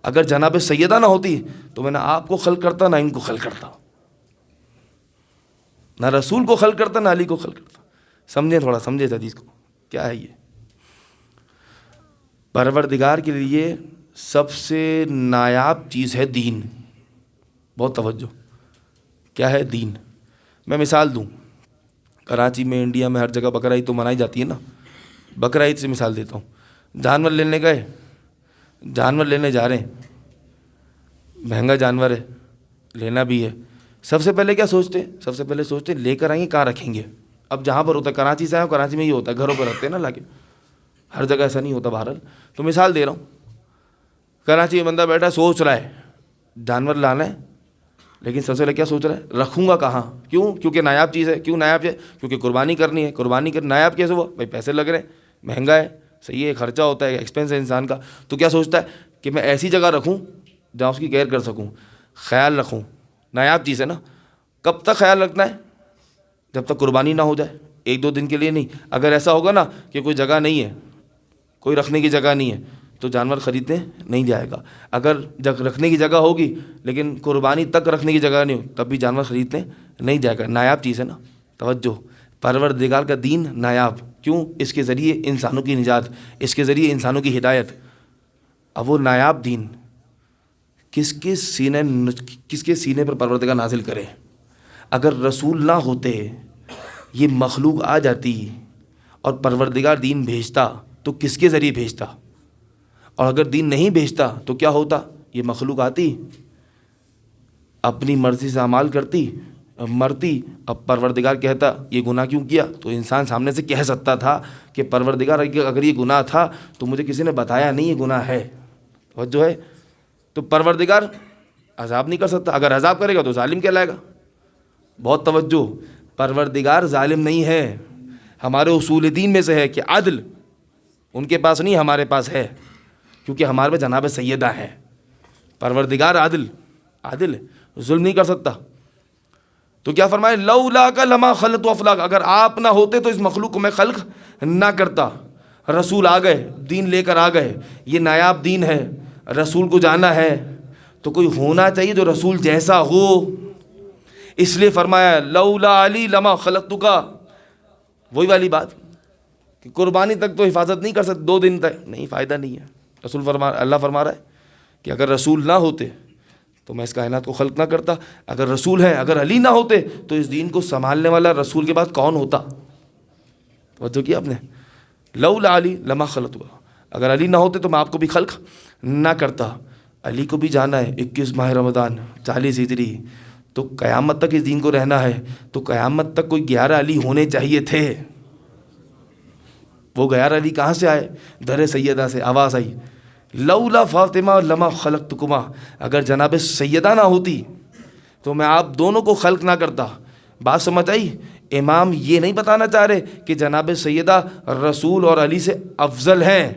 اگر جناب سیدہ نہ ہوتی تو میں نہ آپ کو خلق کرتا نہ ان کو خلق کرتا، نہ رسول کو خلق کرتا نہ علی کو خلق کرتا. سمجھیں تھوڑا، سمجھیں اس حدیث کو کیا ہے. یہ پروردگار کے لیے سب سے نایاب چیز ہے دین. بہت توجہ. کیا ہے؟ دین. میں مثال دوں، کراچی میں، انڈیا میں ہر جگہ بقرہ عید تو منائی جاتی ہے نا. بقرہ عید سے مثال دیتا ہوں. جانور لینے گئے، جانور لینے جا رہے ہیں، مہنگا جانور ہے، لینا بھی ہے. سب سے پہلے کیا سوچتے ہیں؟ سب سے پہلے سوچتے ہیں لے کر آئیں گے کہاں رکھیں گے. اب جہاں پر ہوتا ہے، کراچی سے آئے کراچی میں یہ ہوتا ہے گھروں پہ رکھتے ہیں نا لا کے، ہر جگہ ایسا نہیں ہوتا بہرحال. تو مثال دے رہا ہوں، کراچی میں بندہ بیٹھا سوچ رہا ہے جانور لانا ہے، لیکن سب سے پہلے کیا سوچ رہا ہے؟ رکھوں گا کہاں. کیوں؟ کیونکہ نایاب چیز ہے. کیوں نایاب ہے؟ کیونکہ قربانی کرنی ہے. قربانی کر نایاب کیسے ہوا بھائی؟ پیسے لگ رہے ہیں، مہنگا ہے، صحیح ہے، خرچہ ہوتا ہے، ایکسپینس ہے انسان کا. تو کیا سوچتا ہے کہ میں ایسی جگہ رکھوں جہاں اس کی کیئر کر سکوں، خیال رکھوں. نایاب چیز ہے نا. کب تک خیال رکھنا ہے؟ جب تک قربانی نہ ہو جائے. 1-2 دن کے لیے نہیں. اگر ایسا ہوگا نا کہ کوئی جگہ نہیں ہے، کوئی رکھنے کی جگہ نہیں ہے تو جانور خریدنے نہیں جائے گا. اگر رکھنے کی جگہ ہوگی لیکن قربانی تک رکھنے کی جگہ نہیں ہو تب بھی جانور خریدنے نہیں جائے گا. نایاب چیز ہے نا. توجہ. پروردگار کا دین نایاب. کیوں؟ اس کے ذریعے انسانوں کی نجات، اس کے ذریعے انسانوں کی ہدایت. اب وہ نایاب دین کس کے سینے پر پروردگار نازل کرے؟ اگر رسول نہ ہوتے، یہ مخلوق آ جاتی اور پروردگار دین بھیجتا تو کس کے ذریعے بھیجتا؟ اور اگر دین نہیں بھیجتا تو کیا ہوتا؟ یہ مخلوق آتی، اپنی مرضی سے اعمال کرتی، مرتی. اب پروردگار کہتا یہ گناہ کیوں کیا؟ تو انسان سامنے سے کہہ سکتا تھا کہ پروردگار اگر یہ گناہ تھا تو مجھے کسی نے بتایا نہیں یہ گناہ ہے. جو ہے تو پروردگار عذاب نہیں کر سکتا. اگر عذاب کرے گا تو ظالم کہلائے گا. بہت توجہ. پروردگار ظالم نہیں ہے. ہمارے اصول دین میں سے ہے کہ عدل ان کے پاس نہیں، ہمارے پاس ہے، کیونکہ ہمارے پاس جناب سیدہ ہے. پروردگار عادل ظلم نہیں کر سکتا. تو کیا فرمائے؟ لولا کا لما خلقت افلاک، اگر آپ نہ ہوتے تو اس مخلوق کو میں خلق نہ کرتا. رسول آ گئے، دین لے کر آ گئے، یہ نایاب دین ہے، رسول کو جانا ہے تو کوئی ہونا چاہیے جو رسول جیسا ہو. اس لیے فرمایا لولا علی لما خلقتک. وہی والی بات کہ قربانی تک تو حفاظت نہیں کر سکتے 2 دن تک، نہیں، فائدہ نہیں ہے. اللہ فرما رہا ہے کہ اگر رسول نہ ہوتے تو میں اس کائنات کو خلق نہ کرتا. اگر رسول ہے، اگر علی نہ ہوتے تو اس دین کو سنبھالنے والا رسول کے بعد کون ہوتا؟ توجہ کیا آپ نے؟ لولا علی لما خلقتک، اگر علی نہ ہوتے تو میں آپ کو بھی خلق نہ کرتا. علی کو بھی جانا ہے 21 ماہ رمضان 40 ہجری، تو قیامت تک اس دین کو رہنا ہے. تو قیامت تک کوئی 11 علی ہونے چاہیے تھے. وہ 11 علی کہاں سے آئے؟ در سیدہ سے آواز آئی لولا فاطمہ لما خلقتکما، اگر جناب سیدہ نہ ہوتی تو میں آپ دونوں کو خلق نہ کرتا. بات سمجھ آئی؟ امام یہ نہیں بتانا چاہ رہے کہ جناب سیدہ رسول اور علی سے افضل ہیں.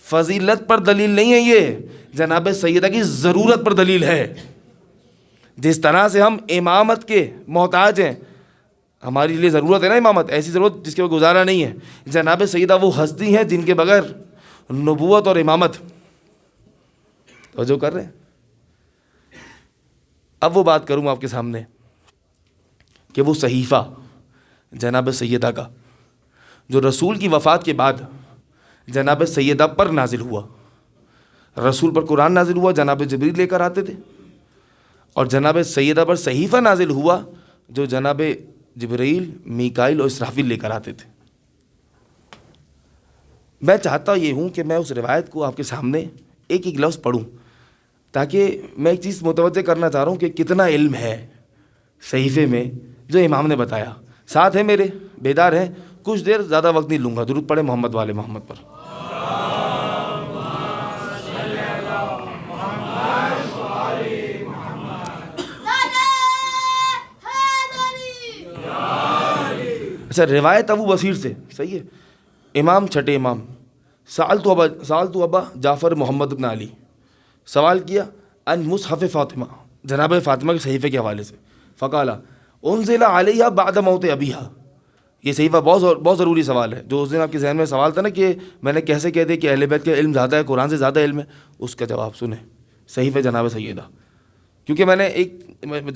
فضیلت پر دلیل نہیں ہے، یہ جناب سیدہ کی ضرورت پر دلیل ہے. جس طرح سے ہم امامت کے محتاج ہیں، ہماری لیے ضرورت ہے نا امامت، ایسی ضرورت جس کے بغیر گزارا نہیں ہے. جناب سیدہ وہ ہستی ہیں جن کے بغیر نبوت اور امامت. توجہ کر رہے ہیں؟ اب وہ بات کروں آپ کے سامنے کہ وہ صحیفہ جناب سیدہ کا جو رسول کی وفات کے بعد جناب سیدہ پر نازل ہوا. رسول پر قرآن نازل ہوا، جناب جبریل لے کر آتے تھے، اور جناب سیدہ پر صحیفہ نازل ہوا جو جناب جبریل، میکائیل اور اسرافیل لے کر آتے تھے. میں چاہتا یہ ہوں کہ میں اس روایت کو آپ کے سامنے ایک ایک لفظ پڑھوں، تاکہ میں ایک چیز متوجہ کرنا چاہ رہا ہوں کہ کتنا علم ہے صحیفے میں جو امام نے بتایا. ساتھ ہیں میرے، بیدار ہیں، کچھ دیر زیادہ وقت نہیں لوں گا. درود پڑھے محمد والے محمد پر. اچھا، روایت ابو بصیر سے، صحیح ہے، امام چھٹے امام سألت ابا جعفر محمد بن علی، سوال کیا ان مصحف فاطمہ، جناب فاطمہ کے صحیفے کے حوالے سے. فقال انزل علیہا بعد موت ابیہا. یہ صحیفہ بہت ضروری سوال ہے. جو اس دن آپ کے ذہن میں سوال تھا نا کہ میں نے کیسے کہہ دیا کہ اہل بیت کا علم زیادہ ہے، قرآن سے زیادہ علم ہے، اس کا جواب سنیں. صحیفہ جناب سیدہ، کیونکہ میں نے ایک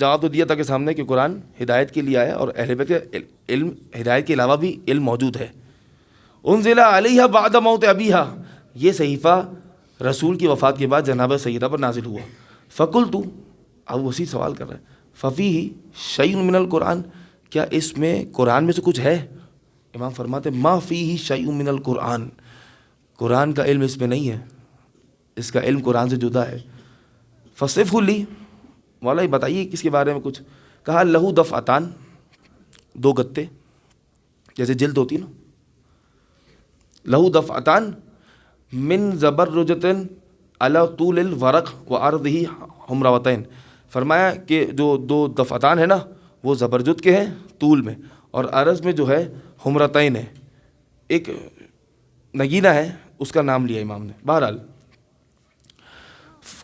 جواب تو دیا تھا کہ سامنے کہ قرآن ہدایت کے لیے آیا اور اہل بیت کا علم ہدایت کے علاوہ بھی علم موجود ہے. انزل علیہا بعد موت ابیہا، یہ صحیفہ رسول کی وفات کے بعد جناب سیدہ پر نازل ہوا. فقلت، اب وسیع سوال کر رہا ہے، ففیہ شیء من القرآن، کیا اس میں قرآن میں سے کچھ ہے؟ امام فرماتے ما فیہ شیء من القرآن، قرآن کا علم اس میں نہیں ہے، اس کا علم قرآن سے جدا ہے. فصفہ لی، مولا یہ بتائیے کس کے بارے میں کچھ. کہا لہو دفعتان، دو گتے جیسے جلد ہوتی نا، لہو دفعتان من زبرجتن علی طول الورق و عرضہ حمراوتین. فرمایا کہ جو دو دفعتان ہیں نا وہ زبرجد کے ہیں طول میں، اور عرض میں جو ہے حمرتین ہے. ایک نگینہ ہے، اس کا نام لیا امام نے. بہرحال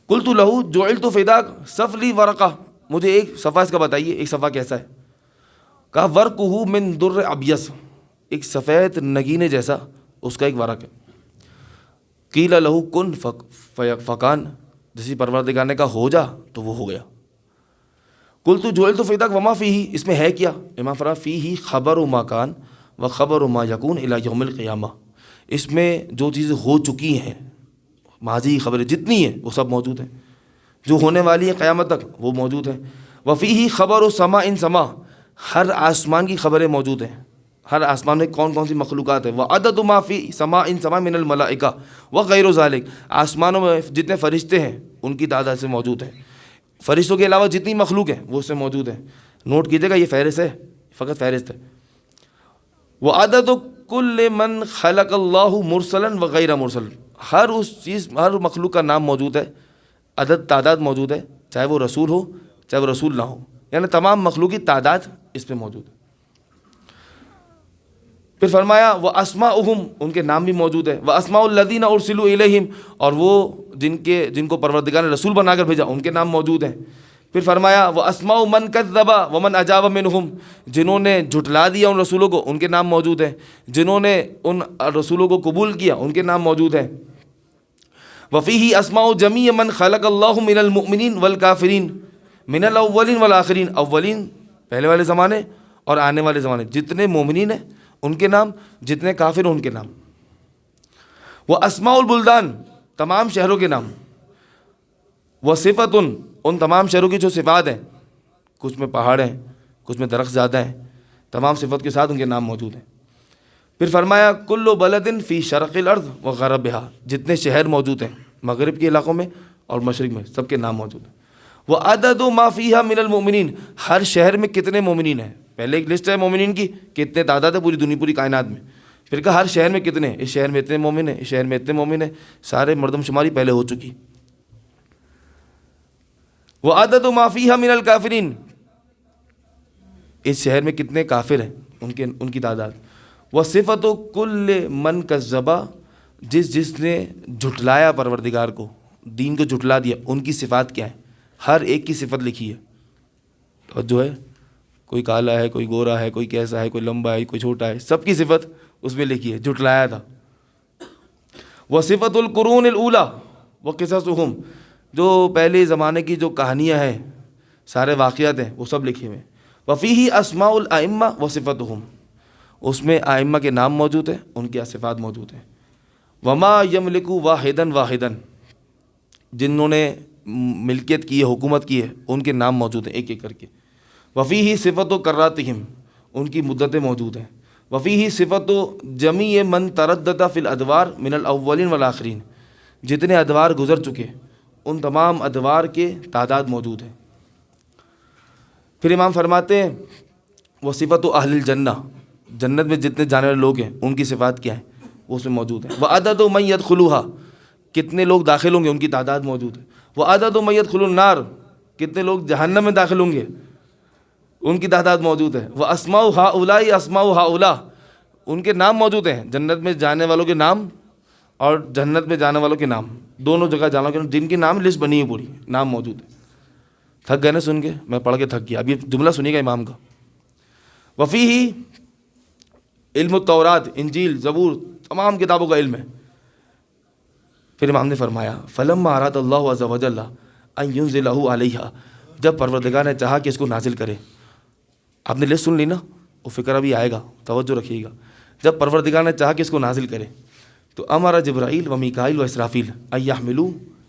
قلت لہو جعلت فداک صف لی ورقہ، مجھے ایک صفحہ اس کا بتائیے، ایک صفحہ کیسا ہے؟ کہا ورقہ من در ابیض، ایک سفید نگینے جیسا اس کا ایک ورق ہے. قیل لہو کن فکان، جیسی پروردگار نے کہا ہو جا تو وہ ہو گیا. قلت جعلت فداک وما فیہ، اس میں ہے کیا؟ امام فرمایا فیہ خبر ما کان و خبر ما یکون الی یوم القیامہ، اس میں جو چیزیں ہو چکی ہیں، ماضی خبریں جتنی ہیں وہ سب موجود ہیں، جو ہونے والی ہیں قیامت تک وہ موجود ہیں. وفیہ خبر سماء سما، ہر آسمان کی خبریں موجود ہیں، ہر آسمان میں کون کون سی مخلوقات ہیں. وعدد ما فی سماء سما من الملائکہ وغیر ذالک، آسمانوں میں جتنے فرشتے ہیں ان کی تعداد سے موجود ہیں، فرشتوں کے علاوہ جتنی مخلوق ہیں وہ اس سے موجود ہیں. نوٹ کیجیے گا یہ فہرست ہے، فقط فہرست ہے. وعدد کل من خلق اللہ مرسلا وغیر مرسل، ہر اس چیز، ہر مخلوق کا نام موجود ہے، عدد تعداد موجود ہے، چاہے وہ رسول ہو چاہے وہ رسول نہ ہو، یعنی تمام مخلوق کی تعداد اس میں موجود ہے. پھر فرمایا وہ اسماءہم، ان کے نام بھی موجود ہے. وہ اسماء الذین ارسلوا الیہم، اور وہ جن کو پروردگار نے رسول بنا کر بھیجا ان کے نام موجود ہیں. پھر فرمایا وہ اسماء من کذب ومن اجاب منہم، جنہوں نے جھٹلا دیا ان رسولوں کو ان کے نام موجود ہیں، جنہوں نے ان رسولوں کو قبول کیا ان کے نام موجود ہیں. وفیہ اسماء جمیع من خلق اللہ من المؤمنین والکافرین من الاولین والآخرین، اولین پہلے والے زمانے اور آنے والے زمانے جتنے مومنین ہیں ان کے نام، جتنے کافر ہیں ان کے نام. وہ اسماء البلدان، تمام شہروں کے نام. وہ صفت ان تمام شہروں کی جو صفات ہیں، کچھ میں پہاڑ ہیں کچھ میں درخت زیادہ ہیں، تمام صفت کے ساتھ ان کے نام موجود ہیں. پھر فرمایا کل بلد فی شرق الارض و غربہا، جتنے شہر موجود ہیں مغرب کے علاقوں میں اور مشرق میں سب کے نام موجود ہیں. وہ عدد ما فیہا من المؤمنین، ہر شہر میں کتنے مومنین ہیں، پہلے ایک لسٹ ہے مومنین کی کتنے تعداد ہے پوری دنیا پوری کائنات میں. پھر کہا ہر شہر میں کتنے ہیں، اس شہر میں اتنے مومن ہیں، اس شہر میں اتنے مومن ہیں، سارے مردم شماری پہلے ہو چکی. وہ عدد ما فیہا من الکافرین، اس شہر میں کتنے کافر ہیں ان کی تعداد. وہ صفت کل من کذب، جس نے جھٹلایا پروردگار کو، دین کو جھٹلا دیا، ان کی صفات کیا ہیں، ہر ایک کی صفت لکھی ہے. تو جو ہے کوئی کالا ہے، کوئی گورا ہے، کوئی کیسا ہے، کوئی لمبا ہے، کوئی چھوٹا ہے، سب کی صفت اس میں لکھی ہے، جھٹلایا تھا. وہ صفت القرون الاولیٰ وہ قصصہم، جو پہلے زمانے کی جو کہانیاں ہیں، سارے واقعات ہیں، وہ سب لکھے ہوئے ہیں. وفیہ اسماء الائمہ و صفتہم، اس میں ائمہ کے نام موجود ہیں، ان کے صفات موجود ہیں. وما یملک واحدن واحدن، جنہوں نے ملکیت کی ہے، حکومت کی ہے، ان کے نام موجود ہیں ایک ایک کر کے. وفیہ صفت و کراتہم، ان کی مدتیں موجود ہیں. وفیہ صفت و جمیع من تردد فی الادوار من الاولین والآخرین، جتنے ادوار گزر چکے ان تمام ادوار کے تعداد موجود ہیں. پھر امام فرماتے ہیں وہ صفت و اہل الجنہ، جنت میں جتنے جانے والے لوگ ہیں ان کی صفات کیا ہیں وہ اس میں موجود ہیں. وعدد من یدخلوہا، کتنے لوگ داخل ہوں گے ان کی تعداد موجود ہے. وعدد من یدخل النار، کتنے لوگ جہنم میں داخل ہوں گے ان کی تعداد موجود ہے. واسماء ہؤلاء اسماء ہؤلاء، ان کے نام موجود ہیں، جنت میں جانے والوں کے نام اور جنت میں جانے والوں کے نام، دونوں جگہ جانے والوں کے جن کے نام لسٹ بنی ہے، پوری نام موجود ہے. تھک گئے نا سن کے؟ میں پڑھ کے تھک گیا. اب یہ جملہ سنیے گا امام کا. وفیہ علم التورات، انجیل، زبور، تمام کتابوں کا علم ہے. پھر امام نے فرمایا فلما اراد اللہ عز وجل ان ينزلہ علیہا، جب پروردگار نے چاہا کہ اس کو نازل کرے. آپ نے لسٹ سن لی نا، وہ فکر بھی آئے گا، توجہ رکھیے گا. جب پروردگار نے چاہا کہ اس کو نازل کرے تو امر جبرائیل و میکائیل و اسرافیل ان یحملوا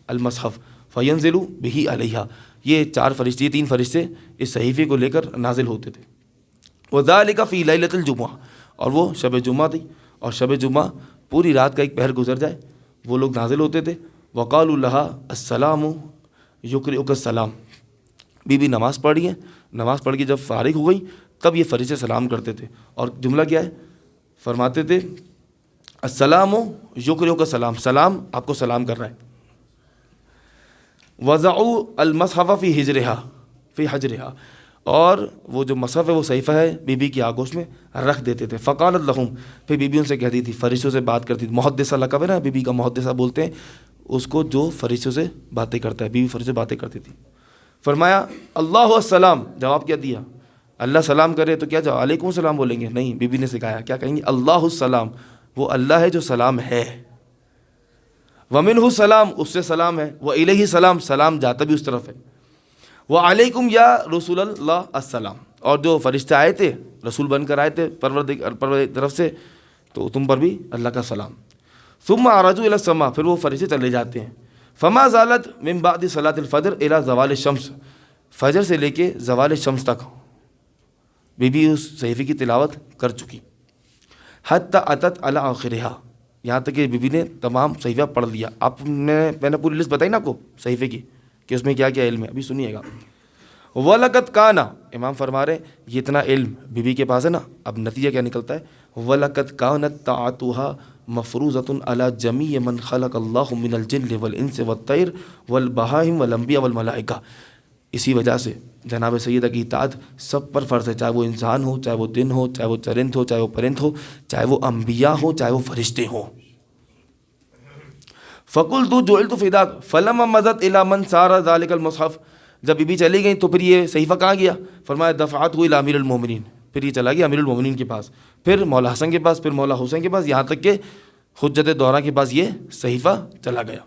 المصحف فینزلوا بہ علیہا، یہ چار فرشتے، یہ تین فرشتے اس صحیفے کو لے کر نازل ہوتے تھے. وذالک فی لیلۃ الجمعہ، اور وہ شب جمعہ تھی، اور شب جمعہ پوری رات کا ایک پہر گزر جائے وہ لوگ نازل ہوتے تھے. وقالوا لہا السلام یقرئک السلام، بی بی نماز پڑھی ہے، نماز پڑھ کے جب فارغ ہو گئی تب یہ فرشتے سلام کرتے تھے. اور جملہ کیا ہے؟ فرماتے تھے السلام یقرئک السلام، سلام آپ کو سلام کر رہا ہے. وضعوا المصحف فی حجرہا، اور وہ جو مصحف ہے وہ صحیفہ ہے بی بی کی آگوش میں رکھ دیتے تھے. فقالت لہم، پھر بی بی ان سے کہتی تھی، فرشتوں سے بات کرتی تھی. محدثہ لقب ہے نا بی بی کا، محدثہ بولتے ہیں اس کو جو فرشتوں سے باتیں کرتا ہے. بی بی فرشتوں سے باتیں کرتی تھی. فرمایا اللہ السلام، جواب کیا دیا؟ اللہ سلام کرے تو کیا جواب؟ علیکم السلام بولیں گے؟ نہیں، بی بی نے سکھایا کیا کہیں گے؟ اللہ السلام، وہ اللہ ہے جو سلام ہے. ومنہ سلام، اس سے سلام ہے. وإلیہ سلام، سلام جاتا بھی اس طرف ہے. وعلیکم یا رسول اللہ السلام، اور جو فرشتے آئے تھے، رسول بن کر آئے تھے پروردگار طرف سے، تو تم پر بھی اللہ کا سلام. ثم عرجوا الی السماء، پھر وہ فرشتے چلے جاتے ہیں. فما زالت من بعد صلاۃ الفجر الی زوال الشمس، فجر سے لے کے زوال شمس تک بی بی اس صحیفے کی تلاوت کر چکی. حتی اتت علی آخرہا، یہاں تک کہ بی بی نے تمام صحیفہ پڑھ لیا. میں نے پوری لسٹ بتائی نا آپ کو صحیفے کی کہ اس میں کیا کیا علم ہے، ابھی سنیے گا. وَلَقَدْ كَانَ، امام فرما رہے یہ اتنا علم بی بی کے پاس ہے نا. اب نتیجہ کیا نکلتا ہے؟ وَلَقَدْ كَانَتْ طَاعَتُهَا مَفْرُوضَةٌ عَلَى جَمِيعِ مَنْ خَلَقَ اللَّهُ مِنَ الْجِنِّ وَالْإِنسِ وَالطَّيْرِ وَالْبَهَائِمِ وَالْأَنْبِيَاءِ وَالْمَلَائِكَةِ، اسی وجہ سے جناب سیدہ کی اطاعت سب پر فرض ہے، چاہے وہ انسان ہو، چاہے وہ دن ہو، چاہے وہ چرند ہو، چاہے وہ پرند ہو، چاہے وہ انبیاء ہو، چاہے وہ فرشتے ہوں. فَقُلْتُ جُعِلْتُ فِدَاكَ فَلَمَّا مَضَتْ إِلَى مَنْ سَارَ ذَلِكَ الْمُصْحَفِ، جب بی بی چلی گئی تو پھر یہ صحیفہ کہاں گیا؟ فرمایا دفعتہ إِلَى أَمِيرِ الْمُؤْمِنِينَ، پھر یہ چلا گیا امیر المومنین کے پاس، پھر مولا حسن کے پاس، پھر مولا حسین کے پاس، یہاں تک کہ حجت دورہ کے پاس یہ صحیفہ چلا گیا.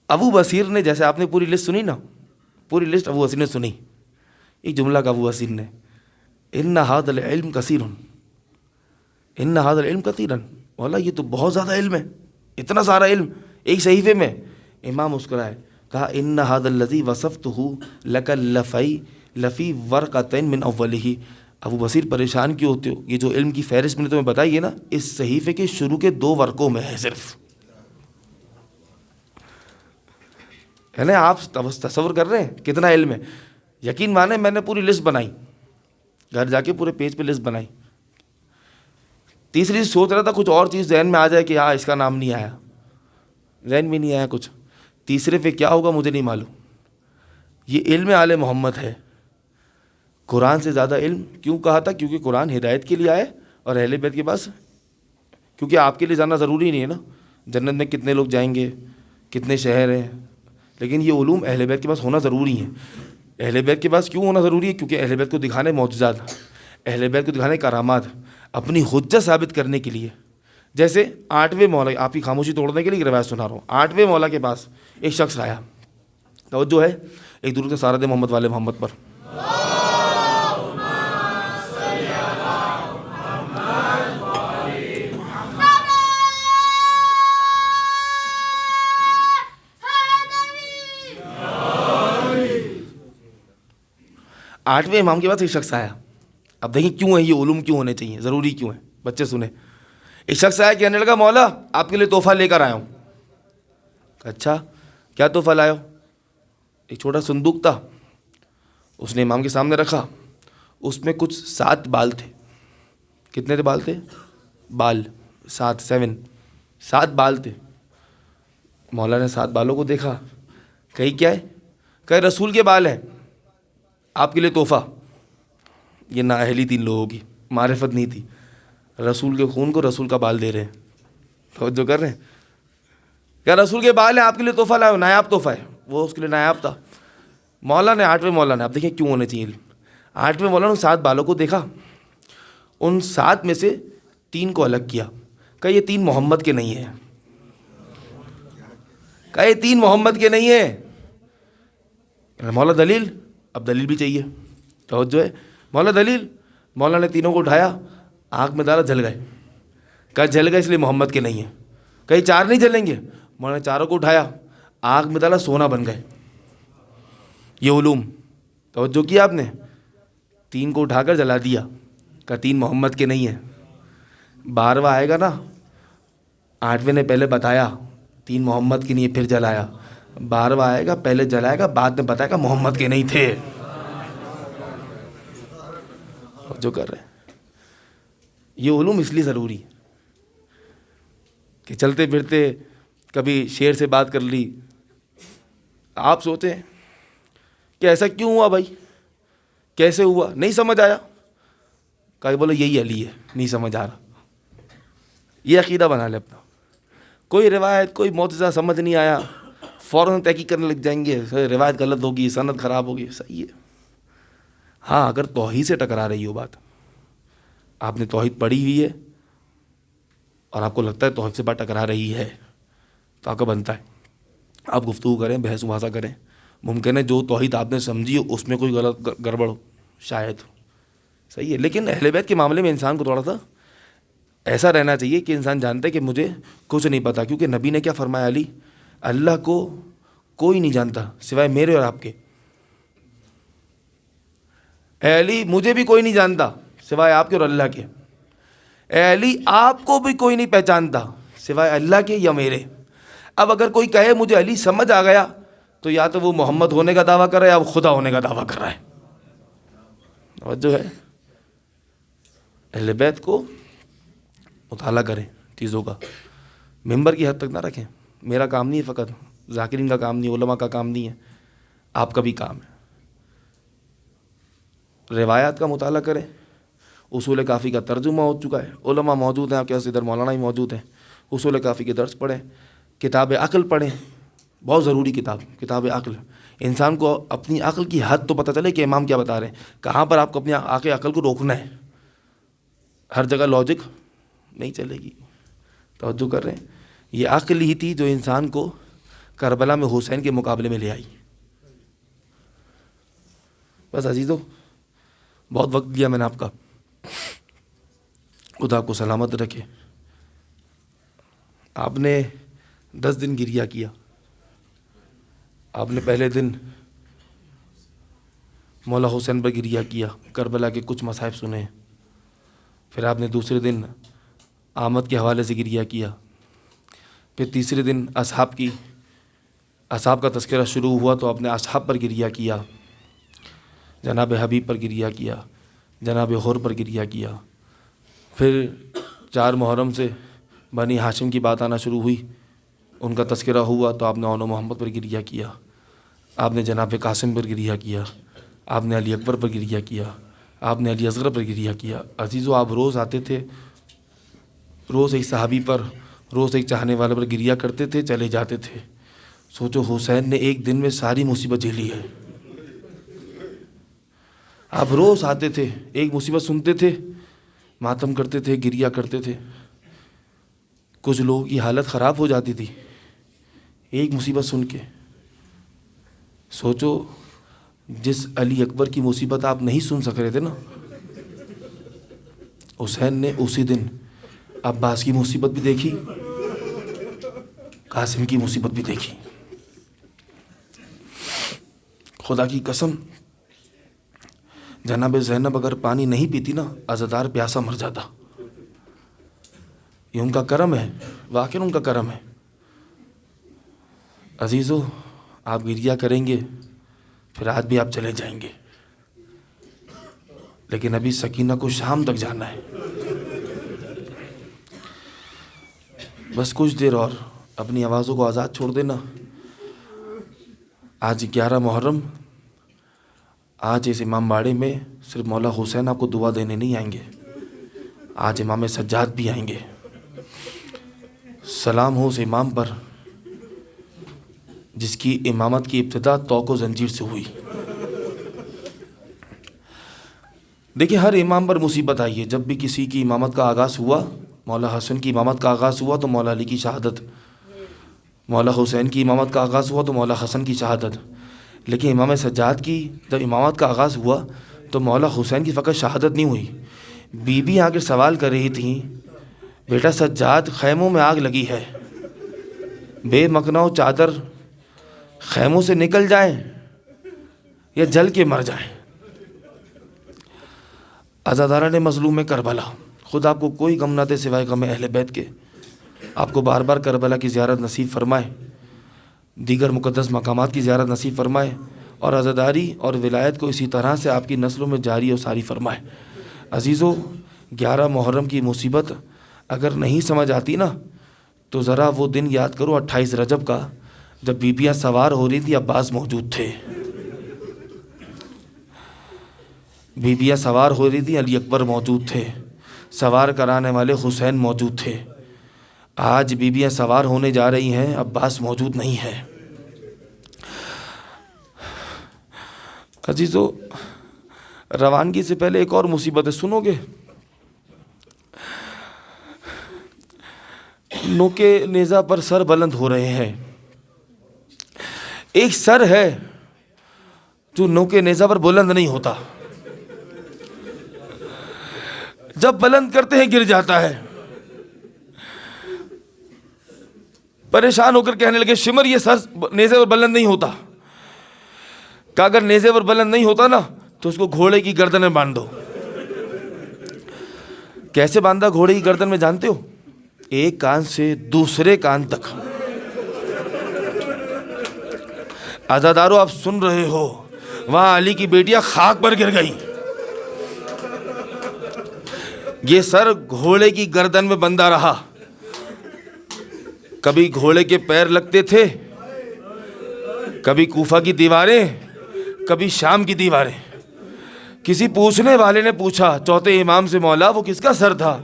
ابو بصیر نے، جیسے آپ نے پوری لسٹ سنی نا، پوری لسٹ ابو بصیر نے سنی. ایک جملہ کا ابو بصیر نے، ان ھذا العلم کثیر، ان ھذا العلم کثیر، مولا یہ تو بہت زیادہ علم ہے، اتنا سارا علم ایک صحیفے میں. امام مسکرائے، کہا ان ھذا الذی وصفتہ لک لفی ورقۃ من اولہ. ابو بصیر پریشان کیوں ہوتے ہو؟ یہ جو علم کی فہرست میں نے تمہیں بتائی ہے نا، اس صحیفے کے شروع کے 2 ورقوں میں ہے صرف. ہے نا؟ آپ تصور کر رہے ہیں کتنا علم ہے. یقین مانے میں نے پوری لسٹ بنائی، گھر جا کے پورے پیج پہ لسٹ بنائی. تیسری سوچ رہا تھا کچھ اور چیز ذہن میں آ جائے کہ ہاں اس کا نام نہیں آیا، ذہن میں نہیں آیا کچھ. تیسرے پہ کیا ہوگا مجھے نہیں معلوم. یہ علم آل محمد ہے. قرآن سے زیادہ علم کیوں کہا تھا؟ کیونکہ قرآن ہدایت کے لیے آئے، اور اہل بیت کے پاس، کیونکہ آپ کے لیے جانا ضروری نہیں ہے نا جنت میں کتنے لوگ جائیں گے، کتنے شہر ہیں، لیکن یہ علوم اہل بیت کے پاس ہونا ضروری ہے. اہل بیت کے پاس کیوں ہونا ضروری ہے؟ کیونکہ اہل بیت کو دکھانے معجزات، اہل بیت کو دکھانے کرامات، اپنی حجت ثابت کرنے کے لیے. جیسے 8ویں مولا، آپ کی خاموشی توڑنے کے لیے روایت سنا رہا ہوں. 8ویں مولا کے پاس ایک شخص آیا، توجہ ہے، ایک درود سارد محمد والے محمد پر. 8ویں امام کے پاس ایک شخص آیا. اب دیکھیں کیوں ہے یہ علوم، کیوں ہونے چاہیے، ضروری کیوں ہے، بچے سنیں. ایک شخص آیا، کہنے لگا مولا آپ کے لیے تحفہ لے کر آیا ہوں. اچھا کیا تحفہ لایا ہو؟ ایک چھوٹا صندوق تھا، اس نے امام کے سامنے رکھا. اس میں کچھ 7 بال تھے. کتنے تھے بال تھے؟ بال 7 بال تھے. مولا نے 7 بالوں کو دیکھا، کہی کیا ہے؟ کہ رسول کے بال ہیں، آپ کے لیے تحفہ. یہ نااہلی تھی ان لوگوں کی، معرفت نہیں تھی. رسول کے خون کو رسول کا بال دے رہے ہیں، توجہ کر رہے ہیں. کیا رسول کے بال ہیں، آپ کے لیے تحفہ لاؤ، نایاب تحفہ ہے. وہ اس کے لیے نایاب تھا. مولا نے 8ویں مولا نے، اب دیکھیں کیوں ہونے چاہیے، 8ویں مولا نے 7 بالوں کو دیکھا. ان 7 میں سے 3 کو الگ کیا. کہ یہ 3 محمد کے نہیں ہیں، کہ یہ 3 محمد کے نہیں ہیں. مولا دلیل؟ اب دلیل بھی چاہیے، توجہ ہے. مولا دلیل؟ مولا نے تینوں کو اٹھایا، آنکھ میں ڈالا، جل گئے. کہ جل گئے اس لیے محمد کے نہیں ہیں. کہیں 4 نہیں جلیں گے؟ مولا نے چاروں کو اٹھایا، آنکھ میں ڈالا، سونا بن گئے. یہ علوم، توجہ کیا آپ نے. 3 کو اٹھا کر جلا دیا، کہ 3 محمد کے نہیں ہیں. 12واں آئے گا نا، 8ویں نے پہلے بتایا 3 محمد کے نہیں ہیں، پھر جلایا. 12واں آئے گا، پہلے جلائے گا، بعد میں بتائے گا محمد کے نہیں تھے. جو کر رہے ہیں یہ علوم اس لیے ضروری ہے کہ چلتے پھرتے کبھی شیر سے بات کر لی، آپ سوچیں کہ ایسا کیوں ہوا بھائی، کیسے ہوا، نہیں سمجھ آیا، کہ بولو یہی علی ہے، نہیں سمجھ آ رہا. یہ عقیدہ بنا لے اپنا. کوئی روایت، کوئی معجزہ سمجھ نہیں آیا، فوراً تحقیق کرنے لگ جائیں گے، روایت غلط ہوگی، سند خراب ہوگی. صحیح ہے. ہاں اگر توحید سے ٹکرا رہی ہو بات، آپ نے توحید پڑھی ہوئی ہے اور آپ کو لگتا ہے توحید سے بات ٹکرا رہی ہے، تو آپ کا بنتا ہے آپ گفتگو کریں، بحث مباحثہ کریں. ممکن ہے جو توحید آپ نے سمجھی ہو اس میں کوئی غلط گڑبڑ ہو، شاید. صحیح ہے. لیکن اہل بیت کے معاملے میں انسان کو تھوڑا سا ایسا رہنا چاہیے کہ انسان جانتا ہے کہ مجھے کچھ نہیں پتا. کیونکہ نبی نے کیا فرمایا، علی اللہ کو کوئی نہیں جانتا سوائے میرے اور آپ کے. اے علی مجھے بھی کوئی نہیں جانتا سوائے آپ کے اور اللہ کے. اے علی آپ کو بھی کوئی نہیں پہچانتا سوائے اللہ کے یا میرے. اب اگر کوئی کہے مجھے علی سمجھ آ گیا، تو یا تو وہ محمد ہونے کا دعویٰ کر رہا ہے یا وہ خدا ہونے کا دعویٰ کر رہا ہے. اور جو ہے اہل بیت کو مطالعہ کریں چیزوں کا، ممبر کی حد تک نہ رکھیں. میرا کام نہیں ہے، فقط ذاکرین کا کام نہیں، علماء کا کام نہیں ہے، آپ کا بھی کام ہے. روایات کا مطالعہ کریں. اصول کافی کا ترجمہ ہو چکا ہے، علماء موجود ہیں آپ کے پاس، ادھر مولانا ہی موجود ہیں. اصول کافی کے درس پڑھیں. کتاب عقل پڑھیں، بہت ضروری کتاب عقل. انسان کو اپنی عقل کی حد تو پتہ چلے کہ امام کیا بتا رہے ہیں، کہاں پر آپ کو اپنی عقل کو روکنا ہے. ہر جگہ لاجک نہیں چلے گی. توجہ کر رہے ہیں. یہ عقل ہی تھی جو انسان کو کربلا میں حسین کے مقابلے میں لے آئی. بس عزیزو، بہت وقت لیا میں نے آپ کا. خدا آپ کو سلامت رکھے. آپ نے 10 دن گریہ کیا. آپ نے پہلے دن مولا حسین پر گریہ کیا، کربلا کے کچھ مصائب سنے. پھر آپ نے دوسرے دن آمد کے حوالے سے گریہ کیا. پھر تیسرے دن اصحاب کا تذکرہ شروع ہوا تو آپ نے اصحاب پر گریہ کیا، جناب حبیب پر گریہ کیا، جناب حر پر گریہ کیا. پھر 4 محرم سے بنی ہاشم کی بات آنا شروع ہوئی، ان کا تذکرہ ہوا تو آپ نے اون محمد پر گریہ کیا. آپ نے جناب قاسم پر گریہ کیا، آپ نے علی اکبر پر گریہ کیا، آپ نے علی اصغر پر گریہ کیا. عزیزو، آپ روز آتے تھے، روز ایک صحابی پر، روز ایک چاہنے والے پر گریہ کرتے تھے، چلے جاتے تھے. سوچو حسین نے ایک دن میں ساری مصیبت جھیلی ہے. آپ روز آتے تھے، ایک مصیبت سنتے تھے، ماتم کرتے تھے، گریا کرتے تھے. کچھ لوگوں کی حالت خراب ہو جاتی تھی ایک مصیبت سن کے. سوچو جس علی اکبر کی مصیبت آپ نہیں سن سک رہے تھے نا، حسین نے اسی دن عباس کی مصیبت بھی دیکھی، قاسم کی مصیبت بھی دیکھی. خدا کی قسم جناب زینب اگر پانی نہیں پیتی نا، عزادار پیاسا مر جاتا. یہ ان کا کرم ہے، واقعی ان کا کرم ہے. عزیزو آپ گریا کریں گے پھر آج بھی آپ چلے جائیں گے، لیکن ابھی سکینہ کو شام تک جانا ہے. بس کچھ دیر اور اپنی آوازوں کو آزاد چھوڑ دینا. آج 11 محرم، آج اس امام باڑے میں صرف مولا حسین آپ کو دعا دینے نہیں آئیں گے، آج امام سجاد بھی آئیں گے. سلام ہو اس امام پر جس کی امامت کی ابتدا توق و زنجیر سے ہوئی. دیکھیں ہر امام پر مصیبت آئی ہے. جب بھی کسی کی امامت کا آغاز ہوا، مولا حسن کی امامت کا آغاز ہوا تو مولا علی کی شہادت، مولا حسین کی امامت کا آغاز ہوا تو مولا حسن کی شہادت. لیکن امام سجاد کی جب امامت کا آغاز ہوا تو مولا حسین کی فقط شہادت نہیں ہوئی. بی بی آ کر سوال کر رہی تھیں، بیٹا سجاد خیموں میں آگ لگی ہے، بے مکنو چادر خیموں سے نکل جائیں یا جل کے مر جائیں. عزادارہ نے مظلوم کربلا، خود آپ کو کوئی غم نہ دے سوائے غم اہل بیت کے. آپ کو بار بار کربلا کی زیارت نصیب فرمائے، دیگر مقدس مقامات کی زیارت نصیب فرمائے، اور عزاداری اور ولایت کو اسی طرح سے آپ کی نسلوں میں جاری اور ساری فرمائے. عزیزو 11 محرم کی مصیبت اگر نہیں سمجھ آتی نا تو ذرا وہ دن یاد کرو 28 رجب کا، جب بیبیاں سوار ہو رہی تھی عباس موجود تھے، بیبیاں سوار ہو رہی تھی علی اکبر موجود تھے، سوار کرانے والے حسین موجود تھے. آج بیبیاں سوار ہونے جا رہی ہیں، عباس موجود نہیں ہے. عزیزو روانگی سے پہلے ایک اور مصیبت ہے، سنو گے؟ نوکے نیزہ پر سر بلند ہو رہے ہیں. ایک سر ہے جو نوکے نیزہ پر بلند نہیں ہوتا، جب بلند کرتے ہیں گر جاتا ہے. پریشان ہو کر کہنے لگے شمر یہ سر نیزے پر بلند نہیں ہوتا. کہ اگر نیزے پر بلند نہیں ہوتا نا تو اس کو گھوڑے کی گردن میں باندھ دو. کیسے باندھا گھوڑے کی گردن میں جانتے ہو؟ ایک کان سے دوسرے کان تک. عزادارو آپ سن رہے ہو، وہاں علی کی بیٹیاں خاک پر گر گئی. یہ سر گھوڑے کی گردن میں بندھا رہا. کبھی گھوڑے کے پیر لگتے تھے، کبھی کوفہ کی دیواریں، کبھی شام کی دیواریں. کسی پوچھنے والے نے پوچھا چوتھے امام سے، مولا وہ کس کا سر تھا؟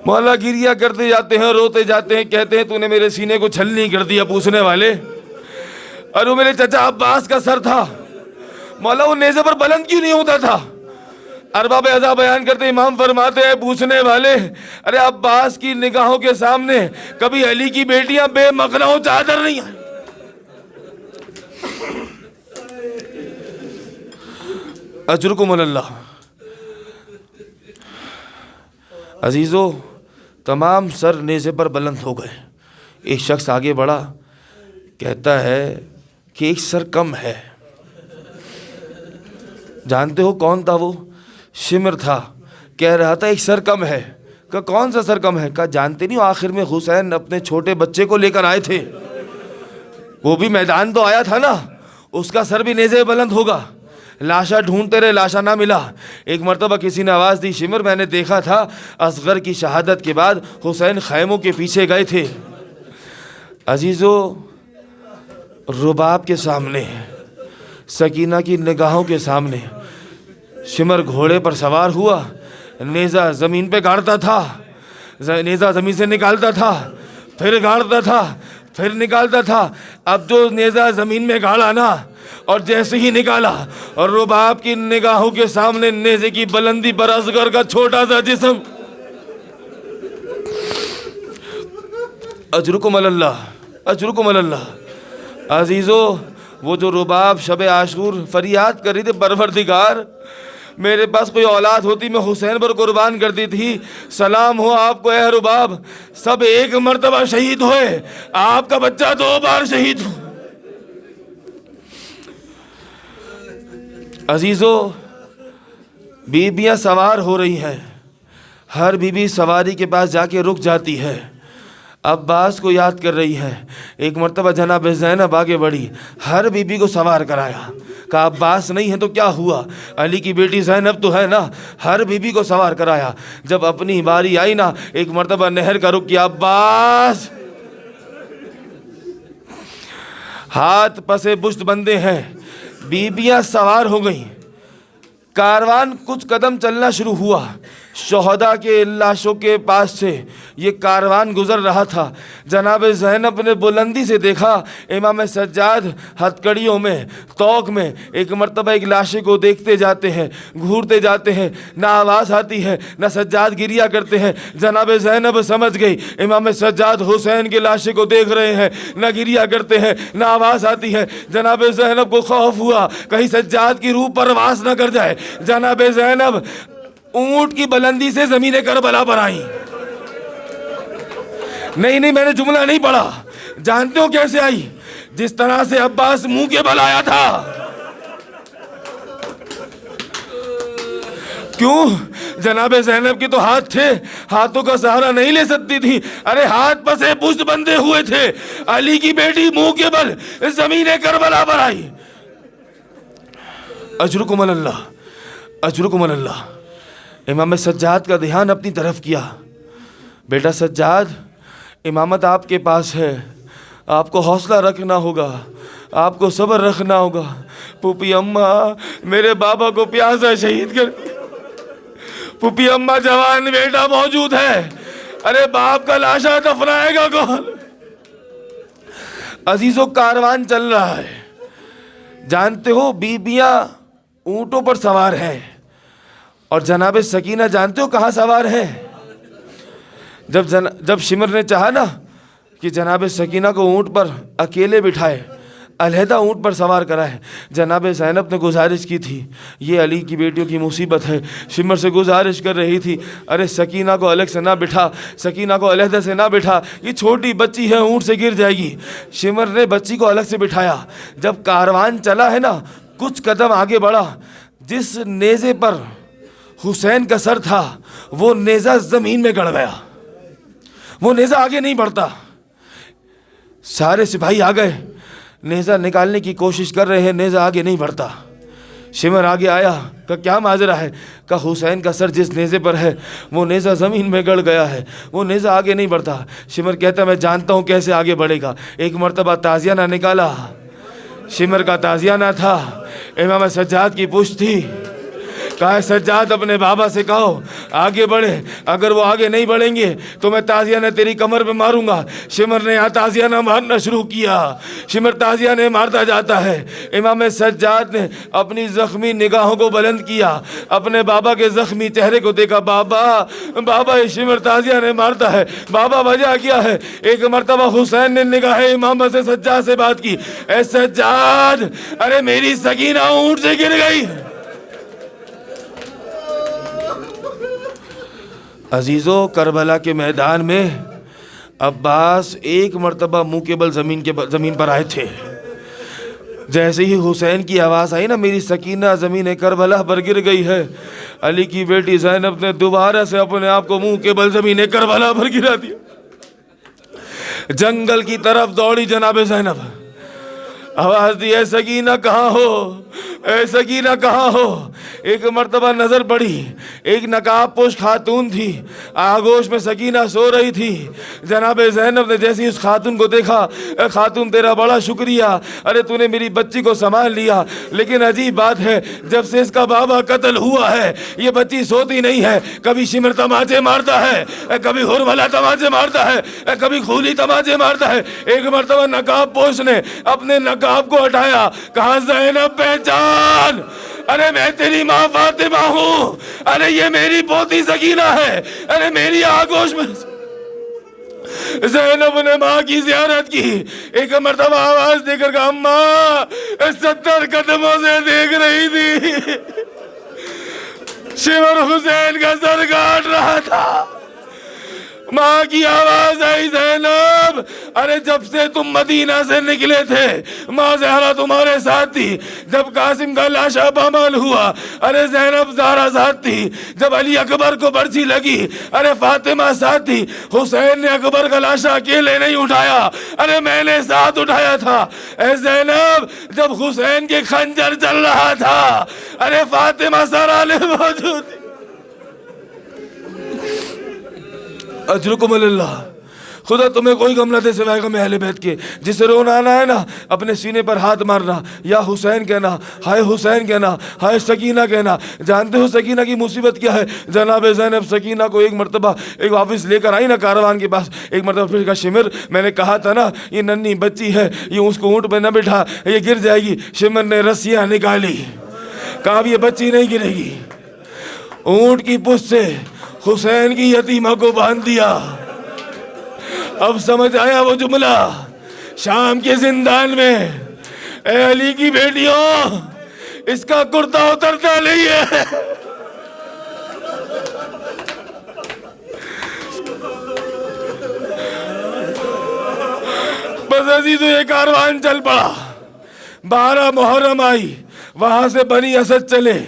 مولا گریا کرتے جاتے ہیں، روتے جاتے ہیں، کہتے ہیں تو نے میرے سینے کو چھلنی کر دیا. پوچھنے والے، اور وہ میرے چچا عباس کا سر تھا. مولا وہ نیزے پر بلند کیوں نہیں ہوتا تھا؟ ارباب اعضاء بیان کرتے امام فرماتے ہیں پوچھنے والے، ارے عباس کی نگاہوں کے سامنے کبھی علی کی بیٹیاں بے مقنع چادر نہیں آئی. اجرکم اللہ. عزیزو تمام سر نیزے پر بلند ہو گئے. ایک شخص آگے بڑھا، کہتا ہے کہ ایک سر کم ہے. جانتے ہو کون تھا وہ؟ شمر تھا. کہہ رہا تھا ایک سر کم ہے. کہ کون سا سر کم ہے؟ کہا جانتے نہیں ہو آخر میں حسین اپنے چھوٹے بچے کو لے کر آئے تھے، وہ بھی میدان تو آیا تھا نا، اس کا سر بھی نیزے بلند ہوگا. لاشا ڈھونڈتے رہے، لاشا نہ ملا. ایک مرتبہ کسی نے آواز دی، شمر میں نے دیکھا تھا اصغر کی شہادت کے بعد حسین خیموں کے پیچھے گئے تھے. عزیزو رباب کے سامنے، سکینہ کی نگاہوں کے سامنے شمر گھوڑے پر سوار ہوا. نیزہ زمین پہ گاڑتا تھا، نیزہ زمین سے نکالتا تھا، پھر گاڑتا تھا، پھر نکالتا تھا. اب جو نیزہ زمین میں گاڑا نا اور جیسے ہی نکالا اور رباب کی نگاہوں کے سامنے نیزے کی بلندی پر اصغر کا چھوٹا سا جسم. اجرکم اللہ، اجرکم اللہ. عزیزو وہ جو رباب شب عاشور فریاد کر رہی تھی پروردگار میرے پاس کوئی اولاد ہوتی میں حسین پر قربان کر دی تھی. سلام ہو آپ کو اے رباب، سب ایک مرتبہ شہید ہوئے، آپ کا بچہ 2 بار شہید ہو. عزیزو بیبیاں سوار ہو رہی ہیں، ہر بیوی سواری کے پاس جا کے رک جاتی ہے. عباس کو یاد کر رہی ہے. ایک مرتبہ جناب زینب آگے بڑھی، ہر بیوی کو سوار کرایا. کہا عباس نہیں ہے تو کیا ہوا، علی کی بیٹی زینب تو ہے نا. ہر بیوی کو سوار کرایا. جب اپنی باری آئی نا، ایک مرتبہ نہر کا رک کیا. عباس ہاتھ پسے پشت بندے ہیں، بیبیاں سوار ہو گئیں. کاروان کچھ قدم چلنا شروع ہوا. شہداء کے لاشوں کے پاس سے یہ کاروان گزر رہا تھا. جناب زینب نے بلندی سے دیکھا امام سجاد ہتھکڑیوں میں توق میں ایک مرتبہ ایک لاشے کو دیکھتے جاتے ہیں، گھورتے جاتے ہیں. نہ آواز آتی ہے نہ سجاد گریا کرتے ہیں. جناب زینب سمجھ گئی امام سجاد حسین کے لاشے کو دیکھ رہے ہیں، نہ گریا کرتے ہیں نہ آواز آتی ہے. جناب زینب کو خوف ہوا کہیں سجاد کی روح پرواز نہ کر جائے. جناب زینب اونٹ کی بلندی سے زمین کربلا پر آئی. نہیں میں نے جملہ نہیں پڑھا. جانتے ہو کیسے آئی؟ جس طرح سے عباس منہ کے بل آیا تھا. کیوں؟ جناب زینب کے تو ہاتھ تھے، ہاتھوں کا سہارا نہیں لے سکتی تھی. ارے ہاتھ پسے پشت بندے ہوئے تھے. علی کی بیٹی منہ کے بل زمین کربلا پر آئی. اجرکم اللہ، اجرکم اللہ. امام سجاد کا دھیان اپنی طرف کیا. بیٹا سجاد، امامت آپ کے پاس ہے، آپ کو حوصلہ رکھنا ہوگا، آپ کو صبر رکھنا ہوگا. پھوپھی اماں میرے بابا کو پیاسا شہید کر دیا. پھوپھی اماں جوان بیٹا موجود ہے، ارے باپ کا لاشا دفنائے گا کون؟ عزیزو کاروان چل رہا ہے. جانتے ہو بیبیاں اونٹوں پر سوار ہیں اور جناب سکینہ جانتے ہو کہاں سوار ہے؟ جب شمر نے چاہا نا کہ جناب سکینہ کو اونٹ پر اکیلے بٹھائے، علیحدہ اونٹ پر سوار کرائے، جناب زینب نے گزارش کی تھی، یہ علی کی بیٹیوں کی مصیبت ہے. شمر سے گزارش کر رہی تھی ارے سکینہ کو الگ سے نہ بٹھا، سکینہ کو علیحدہ سے نہ بٹھا، یہ چھوٹی بچی ہے اونٹ سے گر جائے گی. شمر نے بچی کو الگ سے بٹھایا. جب کاروان چلا ہے نا، کچھ قدم آگے بڑھا، جس نیزے پر حسین کا سر تھا وہ نیزہ زمین میں گڑ گیا. وہ نیزہ آگے نہیں بڑھتا. سارے سپاہی آ گئے، نیزہ نکالنے کی کوشش کر رہے ہیں، نیزہ آگے نہیں بڑھتا. شمر آگے آیا، کہا کیا ماجرا ہے؟ کہا حسین کا سر جس نیزے پر ہے وہ نیزہ زمین میں گڑ گیا ہے، وہ نیزہ آگے نہیں بڑھتا. شمر کہتا میں جانتا ہوں کیسے آگے بڑھے گا. ایک مرتبہ تازیانہ نکالا. شمر کا تازیانہ تھا، امام سجاد کی پشت تھی. کہا سجاد اپنے بابا سے کہو آگے بڑھے، اگر وہ آگے نہیں بڑھیں گے تو میں تازیانہ تیری کمر پہ ماروں گا. شمر نے یہاں تازیانہ مارنا شروع کیا. شمر تازیانہ مارتا جاتا ہے. امام سجاد نے اپنی زخمی نگاہوں کو بلند کیا، اپنے بابا کے زخمی چہرے کو دیکھا. بابا بابا یہ شمر تازیانہ مارتا ہے، بابا وجہ کیا ہے؟ ایک مرتبہ حسین نے نگاہ امام سے سجاد سے بات کی، اے سجاد ارے میری سکینہ اونٹ سے گر گئی. عزیزو کربلا کے میدان میں عباس ایک مرتبہ منہ کے بل زمین پر آئے تھے. جیسے ہی حسین کی آواز آئی نا میری سکینہ زمین کربلا پر گر گئی ہے، علی کی بیٹی زینب نے دوبارہ سے اپنے آپ کو منہ کے بل زمین کربلا پر گرا دیا. جنگل کی طرف دوڑی جناب زینب، آواز دی اے سکینہ کہاں ہو؟ اے سکینہ کہاں ہو؟ ایک مرتبہ نظر پڑی، ایک نقاب پوش خاتون تھی، آغوش میں سکینہ سو رہی تھی۔ جناب زینب نے جیسے اس خاتون کو دیکھا، اے خاتون تیرا بڑا شکریہ، ارے تو نے میری بچی کو سنبھال لیا، لیکن عجیب بات ہے جب سے اس کا بابا قتل ہوا ہے یہ بچی سوتی نہیں ہے، کبھی شمر تماچے مارتا ہے، کبھی ہرملا تماچے مارتا ہے، کبھی خولی تماچے مارتا ہے۔ ایک مرتبہ نقاب پوش نے اپنے نقاب کو ہٹایا، کہا زینب پہچان، ارے میں تیری ماں فاطمہ ہوں، ارے یہ میری پوتی سکینہ ہے، ارے میری آغوش میں۔ زینب نے ماں کی زیارت کی، ایک مرتبہ آواز دے کر کہا اماں 70 قدموں سے دیکھ رہی تھی، شمر حسین کا سر کاٹ رہا تھا۔ ماں کی آواز آئی زینب، ارے جب سے تم مدینہ سے نکلے تھے ماں زہرا تمہارے ساتھ تھی، جب قاسم کا لاشا پامال ہوا ارے زینب زہرا ساتھ تھی، جب علی اکبر کو برچھی لگی ارے فاطمہ ساتھ تھی، حسین نے اکبر کا لاشا اکیلے نہیں اٹھایا، ارے میں نے ساتھ اٹھایا تھا۔ اے زینب جب حسین کے خنجر چل رہا تھا ارے فاطمہ سرانے موجود تھی۔ اجرکم اللہ، خدا تمہیں کوئی غم نہ دے سوائے غم اہل بیت کے۔ جسے رونا آنا ہے نا اپنے سینے پر ہاتھ مارنا، یا حسین کہنا، ہائے حسین کہنا، ہائے سکینہ کہنا۔ جانتے ہو سکینہ کی مصیبت کیا ہے؟ جناب زینب سکینہ کو ایک مرتبہ ایک واپس لے کر آئی نا کاروان کے پاس، ایک مرتبہ پھر کہا شمر میں نے کہا تھا نا یہ ننھی بچی ہے، یہ اس کو اونٹ پہ نہ بٹھا، یہ گر جائے گی۔ شمر نے رسیاں نکالی، کہا یہ بچی نہیں گرے گی، اونٹ کی پشت سے حسین کی یتیمہ کو باندھ دیا۔ اب سمجھ آیا وہ جملہ شام کے زندان میں، اے علی کی بیٹیوں اس کا کرتا اترتا نہیں ہے۔ بس عزیزو یہ کاروان چل پڑا، 12 محرم آئی، وہاں سے بنی اسد چلے،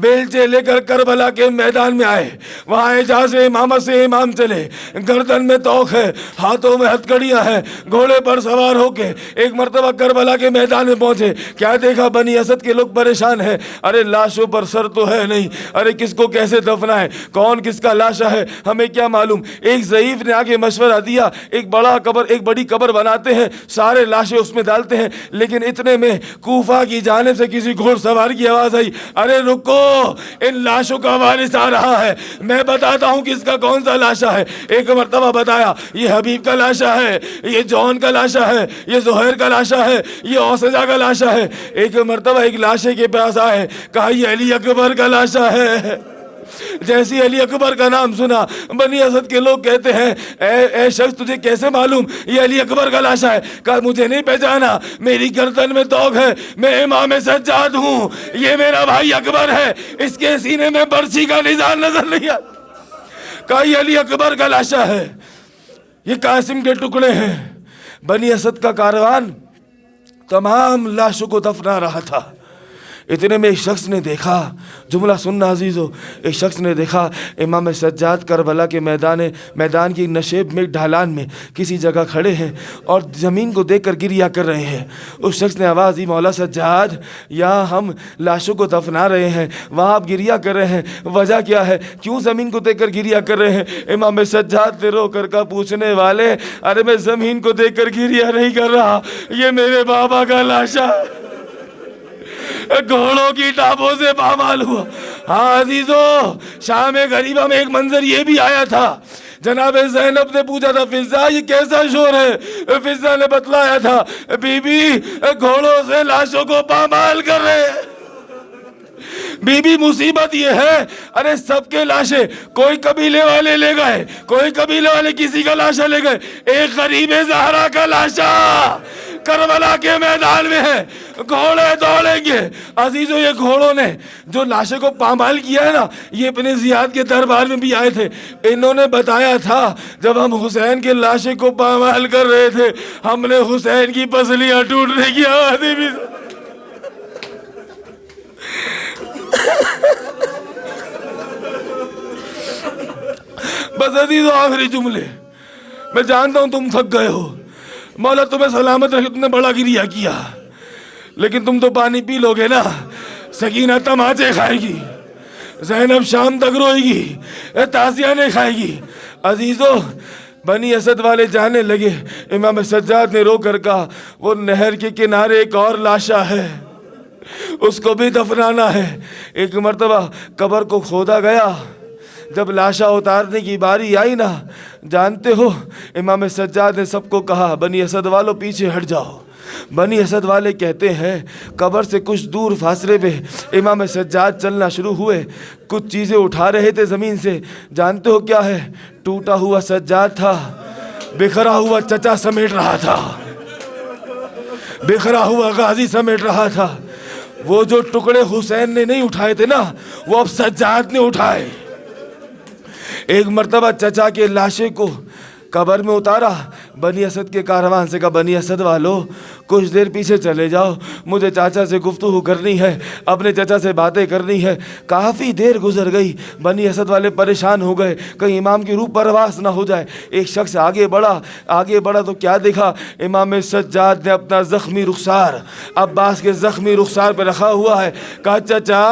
بیلچے لے کر کربلا کے میدان میں آئے، وہاں اجاز امامت سے امام چلے، گردن میں توق ہے، ہاتھوں میں ہتھکڑیاں ہیں، گھوڑے پر سوار ہو کے ایک مرتبہ کربلا کے میدان میں پہنچے۔ کیا دیکھا؟ بنی اسد کے لوگ پریشان ہیں، ارے لاشوں پر سر تو ہے نہیں، ارے کس کو کیسے دفنائے، کون کس کا لاشا ہے ہمیں کیا معلوم۔ ایک ضعیف نے آگے مشورہ دیا، ایک بڑی قبر بناتے ہیں، سارے لاشیں اس میں ڈالتے ہیں۔ لیکن اتنے میں کوفہ کی جانب سے کسی گھوڑ سوار کی آواز آئی، ارے رکو ان لاشوں کا وارث آ رہا ہے، میں بتاتا ہوں کس کا کون سا لاشا ہے۔ ایک مرتبہ بتایا یہ حبیب کا لاشا ہے، یہ جون کا لاشا ہے، یہ زہیر کا لاشا ہے، یہ اوسجا کا لاشا ہے۔ ایک مرتبہ ایک لاشے کے پاس آئے، کہا یہ علی اکبر کا لاشا ہے۔ جیسی علی اکبر کا نام سنا بنی اسد کے لوگ کہتے ہیں اے شخص تجھے کیسے معلوم یہ علی اکبر کا لاشا ہے؟ کہا مجھے نہیں پہچانا، میری گردن میں توق ہے، میں امام سجاد ہوں، یہ میرا بھائی اکبر ہے، اس کے سینے میں برچھی کا نشان نظر نہیں آتا۔ کہا یہ علی اکبر کا لاشا ہے، یہ قاسم کے ٹکڑے ہیں۔ بنی اسد کا کاروان تمام لاشوں کو دفنا رہا تھا۔ اتنے میں ایک شخص نے دیکھا، جملہ سننا عزیزو، ایک شخص نے دیکھا امام سجاد کربلا کے میدان کی نشیب میں ڈھلان میں کسی جگہ کھڑے ہیں اور زمین کو دیکھ کر گریہ کر رہے ہیں۔ اس شخص نے آواز دی، مولا سجاد یہاں ہم لاشوں کو دفنا رہے ہیں، وہاں آپ گریہ کر رہے ہیں، وجہ کیا ہے؟ کیوں زمین کو دیکھ کر گریہ کر رہے ہیں؟ امام سجاد نے رو کر کا پوچھنے والے، ارے میں زمین کو دیکھ کر گریہ نہیں کر رہا، یہ میرے بابا کا لاشا گھوڑوں کی ٹاپوں سے پامال ہوا۔ ہاں عزیزو، شام غریبہ میں ایک منظر یہ بھی آیا تھا۔ جناب زینب نے پوچھا تھا فضا یہ کیسا شور ہے؟ فضا نے بتلایا تھا بی بی گھوڑوں سے لاشوں کو پامال کر رہے ہیں۔ بی بی مصیبت یہ ہے ارے سب کے لاشیں کوئی قبیلے والے لے گئے، کوئی قبیلے والے کسی کا لاشا لے گئے، ایک غریب زہرا کا لاشا کربلا کے میدان میں ہے، گھوڑے دوڑیں گے۔ عزیزو یہ گھوڑوں نے جو لاشے کو پامال کیا ہے نا، یہ ابن زیاد کے دربار میں بھی آئے تھے، انہوں نے بتایا تھا جب ہم حسین کے لاشے کو پامال کر رہے تھے ہم نے حسین کی پسلیاں ٹوٹنے کی آوازیں بھی۔ بس عزیزو آخری جملے، میں جانتا ہوں تم تھک گئے ہو، مولا تمہیں سلامت رکھے، تم نے بڑا گریہ کیا، لیکن تم تو پانی پی لو گے نا۔ سکینہ تماچے کھائے گی، زینب شام تک روئے گی، تعزیہ نہیں کھائے گی۔ عزیزو بنی اسد والے جانے لگے، امام سجاد نے رو کر کہا وہ نہر کے کنارے ایک اور لاشا ہے، اس کو بھی دفنانا ہے۔ ایک مرتبہ قبر کو کھودا گیا، جب لاشا اتارنے کی باری آئی نا، جانتے ہو امام سجاد نے سب کو کہا بنی اسد والوں پیچھے ہٹ جاؤ۔ بنی اسد والے کہتے ہیں قبر سے کچھ دور فاصلے پہ امام سجاد چلنا شروع ہوئے، کچھ چیزیں اٹھا رہے تھے زمین سے۔ جانتے ہو کیا ہے؟ ٹوٹا ہوا سجاد تھا، بکھرا ہوا چچا سمیٹ رہا تھا، بکھرا ہوا غازی سمیٹ رہا تھا۔ وہ جو ٹکڑے حسین نے نہیں اٹھائے تھے نا، وہ اب سجاد نے اٹھائے۔ ایک مرتبہ چچا کے لاشے کو قبر میں اتارا، بنی اسد کے کاروان سے کہا بنی اسد والو کچھ دیر پیچھے چلے جاؤ، مجھے چاچا سے گفتگو کرنی ہے، اپنے چچا سے باتیں کرنی ہے۔ کافی دیر گزر گئی، بنی اسد والے پریشان ہو گئے کہیں امام کی روح پرواز نہ ہو جائے۔ ایک شخص آگے بڑھا تو کیا دیکھا؟ امام سجاد نے اپنا زخمی رخسار عباس کے زخمی رخسار پہ رکھا ہوا ہے۔ کہا چچا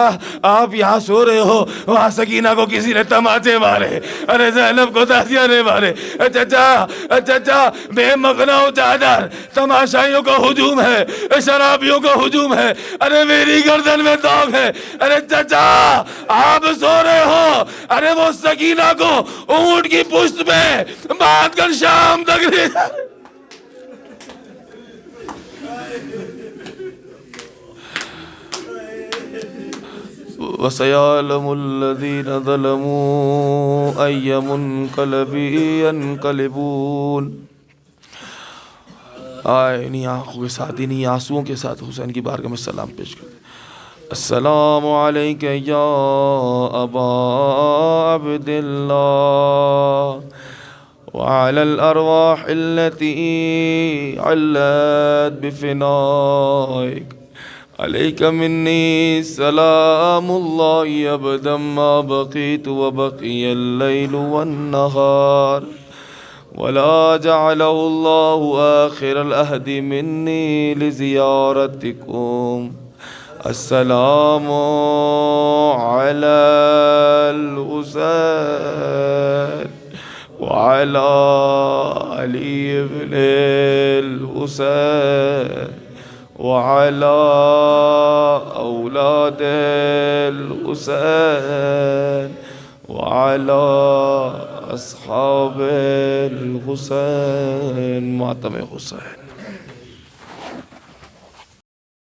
آپ یہاں سو رہے ہو، وہاں سکینہ کو کسی نے تماچے مارے، ارے زینب کو تعزیہ نے مارے۔ چچا بے مغناؤ چادر، تماشائیوں کا ہجوم ہے، شرابیوں کا ہجوم ہے، ارے میری گردن میں داغ ہے۔ ارے چچا آپ سو رہے ہو، ارے وہ سکینہ کو اونٹ کی پشت پہ باندھ کر شام تک لے جا۔ وَسَيَعْلَمُ الَّذِينَ ظَلَمُوا أَيَّ مُنْقَلَبٍ يَنْقَلِبُونَ۔ آئے انہی آنکھوں کے ساتھ، انہی آنسوؤں کے ساتھ حسین کی بارگاہ میں سلام پیش کرتے۔ السلام علیک یا ابا عبد اللہ وعلى الأرواح التي علت بفنائك، عليك مني سلام الله أبدا ما بقيت وبقي الليل والنهار، ولا جعله الله آخر العهد مني لزيارتكم۔ السلام على الحسين وعلى علي بن الحسين وعلى أولاد الحسين وعلى أصحاب الحسين، ماتم حسين۔